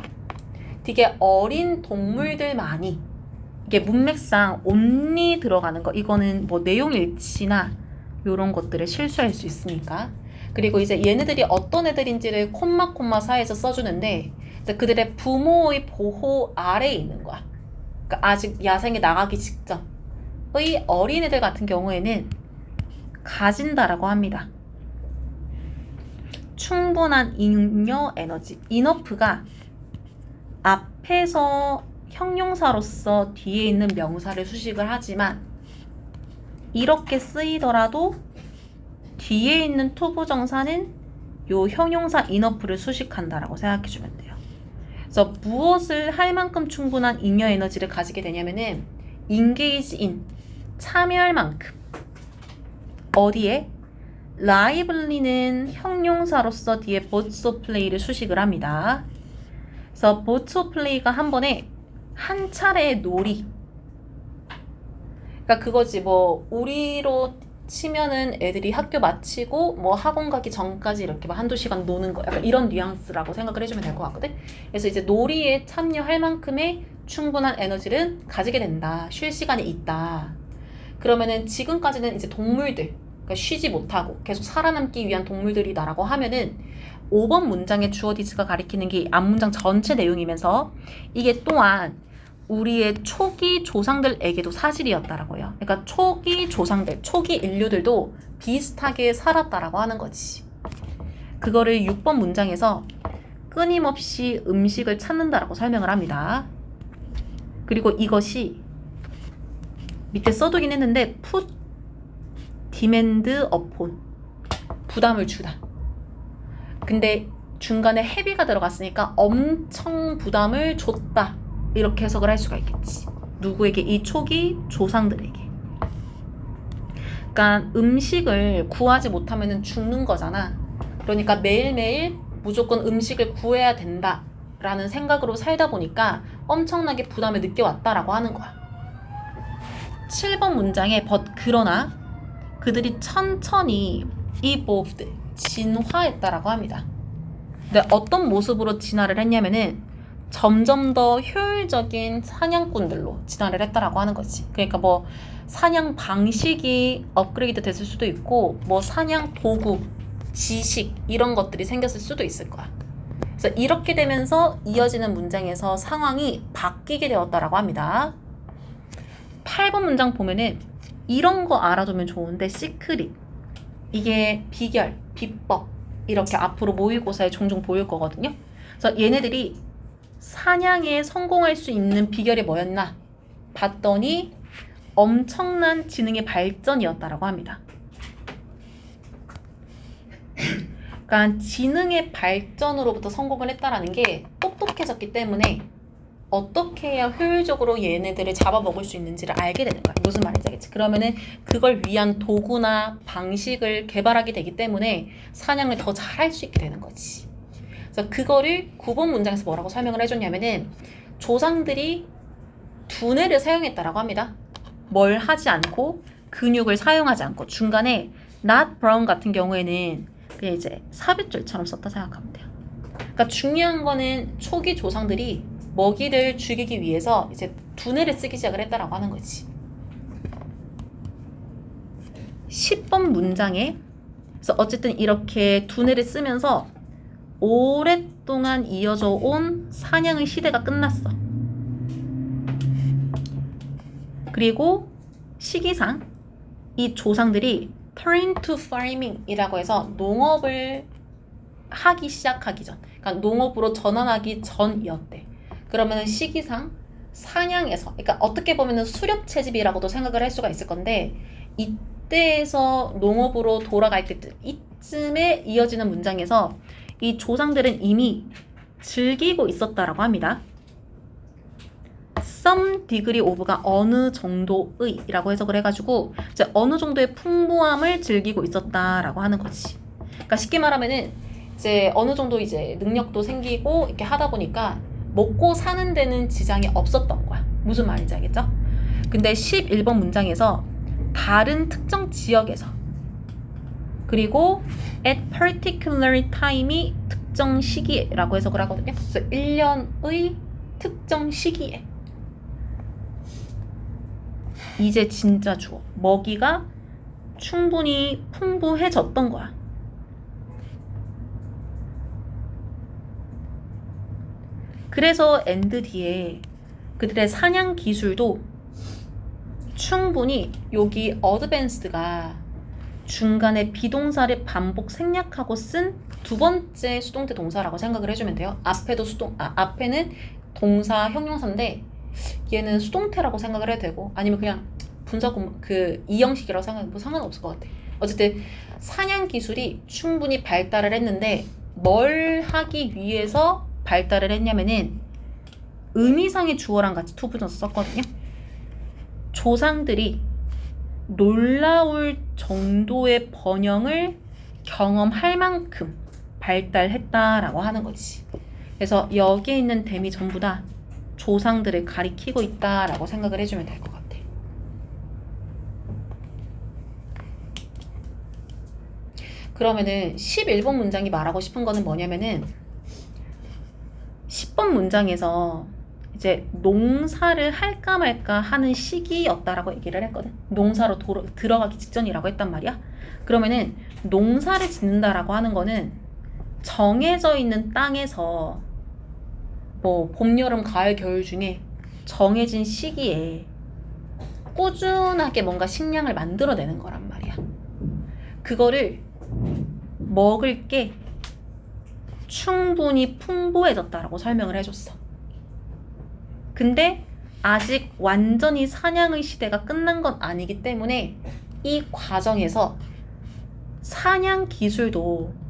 되게 어린 동물들만이 이게 문맥상 only 들어가는 거, 이거는 뭐 내용 일치나 이런 것들을 실수할 수 있으니까. 그리고 이제 얘네들이 어떤 애들인지를 콤마 사이에서 써주는데 그들의 부모의 보호 아래에 있는 거야. 그러니까 아직 야생에 나가기 직전의 어린애들 같은 경우에는 가진다라고 합니다. 충분한 잉여 에너지. enough가 앞에서 형용사로서 뒤에 있는 명사를 수식을 하지만 이렇게 쓰이더라도 뒤에 있는 투부정사는 요 형용사 enough를 수식한다라고 생각해주면 돼요. 그래서 무엇을 할 만큼 충분한 잉여 에너지를 가지게 되냐면은 engage in, 참여할 만큼. 어디에? lively는 형용사로서 뒤에 birds of play를 수식을 합니다. 그래서 보트 플레이가 한 번에 한 차례의 놀이. 그러니까 그거지. 뭐 우리로 치면은 애들이 학교 마치고 뭐 학원 가기 전까지 이렇게 막 한두 시간 노는 거, 약간 이런 뉘앙스라고 생각을 해주면 될 것 같거든. 그래서 이제 놀이에 참여할 만큼의 충분한 에너지를 가지게 된다. 쉴 시간이 있다. 그러면은 지금까지는 이제 동물들, 그러니까 쉬지 못하고 계속 살아남기 위한 동물들이다라고 하면은 5번 문장의 주어 디스가 가리키는 게 앞문장 전체 내용이면서 이게 또한 우리의 초기 조상들에게도 사실이었다라고요. 그러니까 초기 조상들, 초기 인류들도 비슷하게 살았다라고 하는 거지. 그거를 6번 문장에서 끊임없이 음식을 찾는다라고 설명을 합니다. 그리고 이것이 밑에 써두긴 했는데 put demand upon, 부담을 주다. 근데 중간에 heavy가 들어갔으니까 엄청 부담을 줬다, 이렇게 해석을 할 수가 있겠지. 누구에게? 이 초기 조상들에게. 그러니까 음식을 구하지 못하면 죽는 거잖아. 그러니까 매일매일 무조건 음식을 구해야 된다 라는 생각으로 살다 보니까 엄청나게 부담을 느껴왔다라고 하는 거야. 7번 문장에 그러나 그들이 천천히 evolved, 진화했다라고 합니다. 근데 어떤 모습으로 진화를 했냐면은 점점 더 효율적인 사냥꾼들로 진화를 했다라고 하는 거지. 그러니까 뭐 사냥 방식이 업그레이드 됐을 수도 있고 뭐 사냥 도구, 지식 이런 것들이 생겼을 수도 있을 거야. 그래서 이렇게 되면서 이어지는 문장에서 상황이 바뀌게 되었다라고 합니다. 8번 문장 보면은 이런 거 알아두면 좋은데 시크릿, 이게 비결, 비법 이렇게 앞으로 모의고사에 종종 보일 거거든요. 그래서 얘네들이 사냥에 성공할 수 있는 비결이 뭐였나 봤더니 엄청난 지능의 발전이었다라고 합니다. 그러니까 지능의 발전으로부터 성공을 했다라는 게 똑똑해졌기 때문에 어떻게 해야 효율적으로 얘네들을 잡아먹을 수 있는지를 알게 되는 거야. 무슨 말인지 알겠지? 그러면은 그걸 위한 도구나 방식을 개발하게 되기 때문에 사냥을 더 잘할 수 있게 되는 거지. 그래서 그거를 9번 문장에서 뭐라고 설명을 해줬냐면은 조상들이 두뇌를 사용했다라고 합니다. 뭘 하지 않고 근육을 사용하지 않고 중간에 not brown 같은 경우에는 그냥 이제 삽입줄처럼 썼다 생각하면 돼요. 그러니까 중요한 거는 초기 조상들이 먹이를 죽이기 위해서 이제 두뇌를 쓰기 시작을 했다라고 하는 거지. 10번 문장에 그래서 어쨌든 이렇게 두뇌를 쓰면서 오랫동안 이어져 온 사냥의 시대가 끝났어. 그리고 시기상 이 조상들이 turn to farming 이라고 해서 농업을 하기 시작하기 전, 그러니까 농업으로 전환하기 전이었대. 그러면 시기상 사냥에서, 그러니까 어떻게 보면 수렵 채집이라고도 생각을 할 수가 있을 건데 이때에서 농업으로 돌아갈 때 이쯤에 이어지는 문장에서 이 조상들은 이미 즐기고 있었다라고 합니다. some degree of가 어느 정도의 이라고 해석을 해가지고 이제 어느 정도의 풍부함을 즐기고 있었다라고 하는 거지. 그러니까 쉽게 말하면은 이제 어느 정도 이제 능력도 생기고 이렇게 하다 보니까 먹고 사는 데는 지장이 없었던 거야. 무슨 말인지 알겠죠? 근데 11번 문장에서 다른 특정 지역에서 그리고 at particular time이 특정 시기에라고 해석을 하거든요. 그래서 1년의 특정 시기에 이제 진짜 주어 먹이가 충분히 풍부해졌던 거야. 그래서 엔드 뒤에 그들의 사냥 기술도 충분히 여기 어드밴스드가 중간에 비동사를 반복 생략하고 쓴 두 번째 수동태 동사라고 생각을 해주면 돼요. 앞에도 앞에는 동사 형용사인데 얘는 수동태라고 생각을 해도 되고 아니면 그냥 분사 이형식이라고 생각해도 상관없을 것 같아. 어쨌든 사냥 기술이 충분히 발달을 했는데 뭘 하기 위해서 발달을 했냐면은 의미상의 주어랑 같이 투부정사 썼거든요. 조상들이 놀라울 정도의 번영을 경험할 만큼 발달했다라고 하는 거지. 그래서 여기에 있는 댐이 전부 다 조상들을 가리키고 있다라고 생각을 해주면 될 것 같아. 그러면은 11번 문장이 말하고 싶은 거는 뭐냐면은 10번 문장에서 이제 농사를 할까 말까 하는 시기였다라고 얘기를 했거든. 농사로 들어가기 직전이라고 했단 말이야. 그러면은 농사를 짓는다라고 하는 거는 정해져 있는 땅에서 뭐 봄, 여름, 가을, 겨울 중에 정해진 시기에 꾸준하게 뭔가 식량을 만들어내는 거란 말이야. 그거를 먹을 게 충분히 풍부해졌다라고 설명을 해줬어. 근데 아직 완전히 사냥의 시대가 끝난 건 아니기 때문에 이 과정에서 사냥 기술도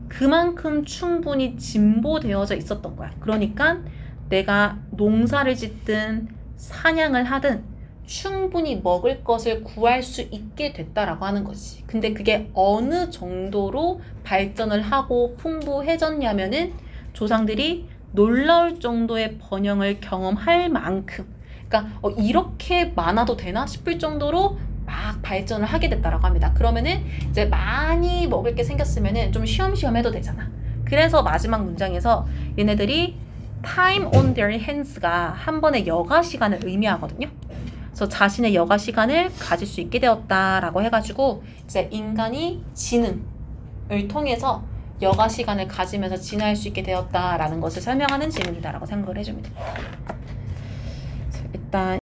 그만큼 충분히 진보되어져 있었던 거야. 그러니까 내가 농사를 짓든 사냥을 하든 충분히 먹을 것을 구할 수 있게 됐다라고 하는 거지. 근데 그게 어느 정도로 발전을 하고 풍부해졌냐면은 조상들이 놀라울 정도의 번영을 경험할 만큼, 그러니까 이렇게 많아도 되나 싶을 정도로 막 발전을 하게 됐다라고 합니다. 그러면은 이제 많이 먹을 게 생겼으면은 좀 쉬엄쉬엄 해도 되잖아. 그래서 마지막 문장에서 얘네들이 time on their hands가 한 번의 여가 시간을 의미하거든요. 그래서 자신의 여가 시간을 가질 수 있게 되었다라고 해가지고 이제 인간이 지능을 통해서 여가 시간을 가지면서 진화할 수 있게 되었다라는 것을 설명하는 질문이다라고 생각을 해주면 됩니다. 일단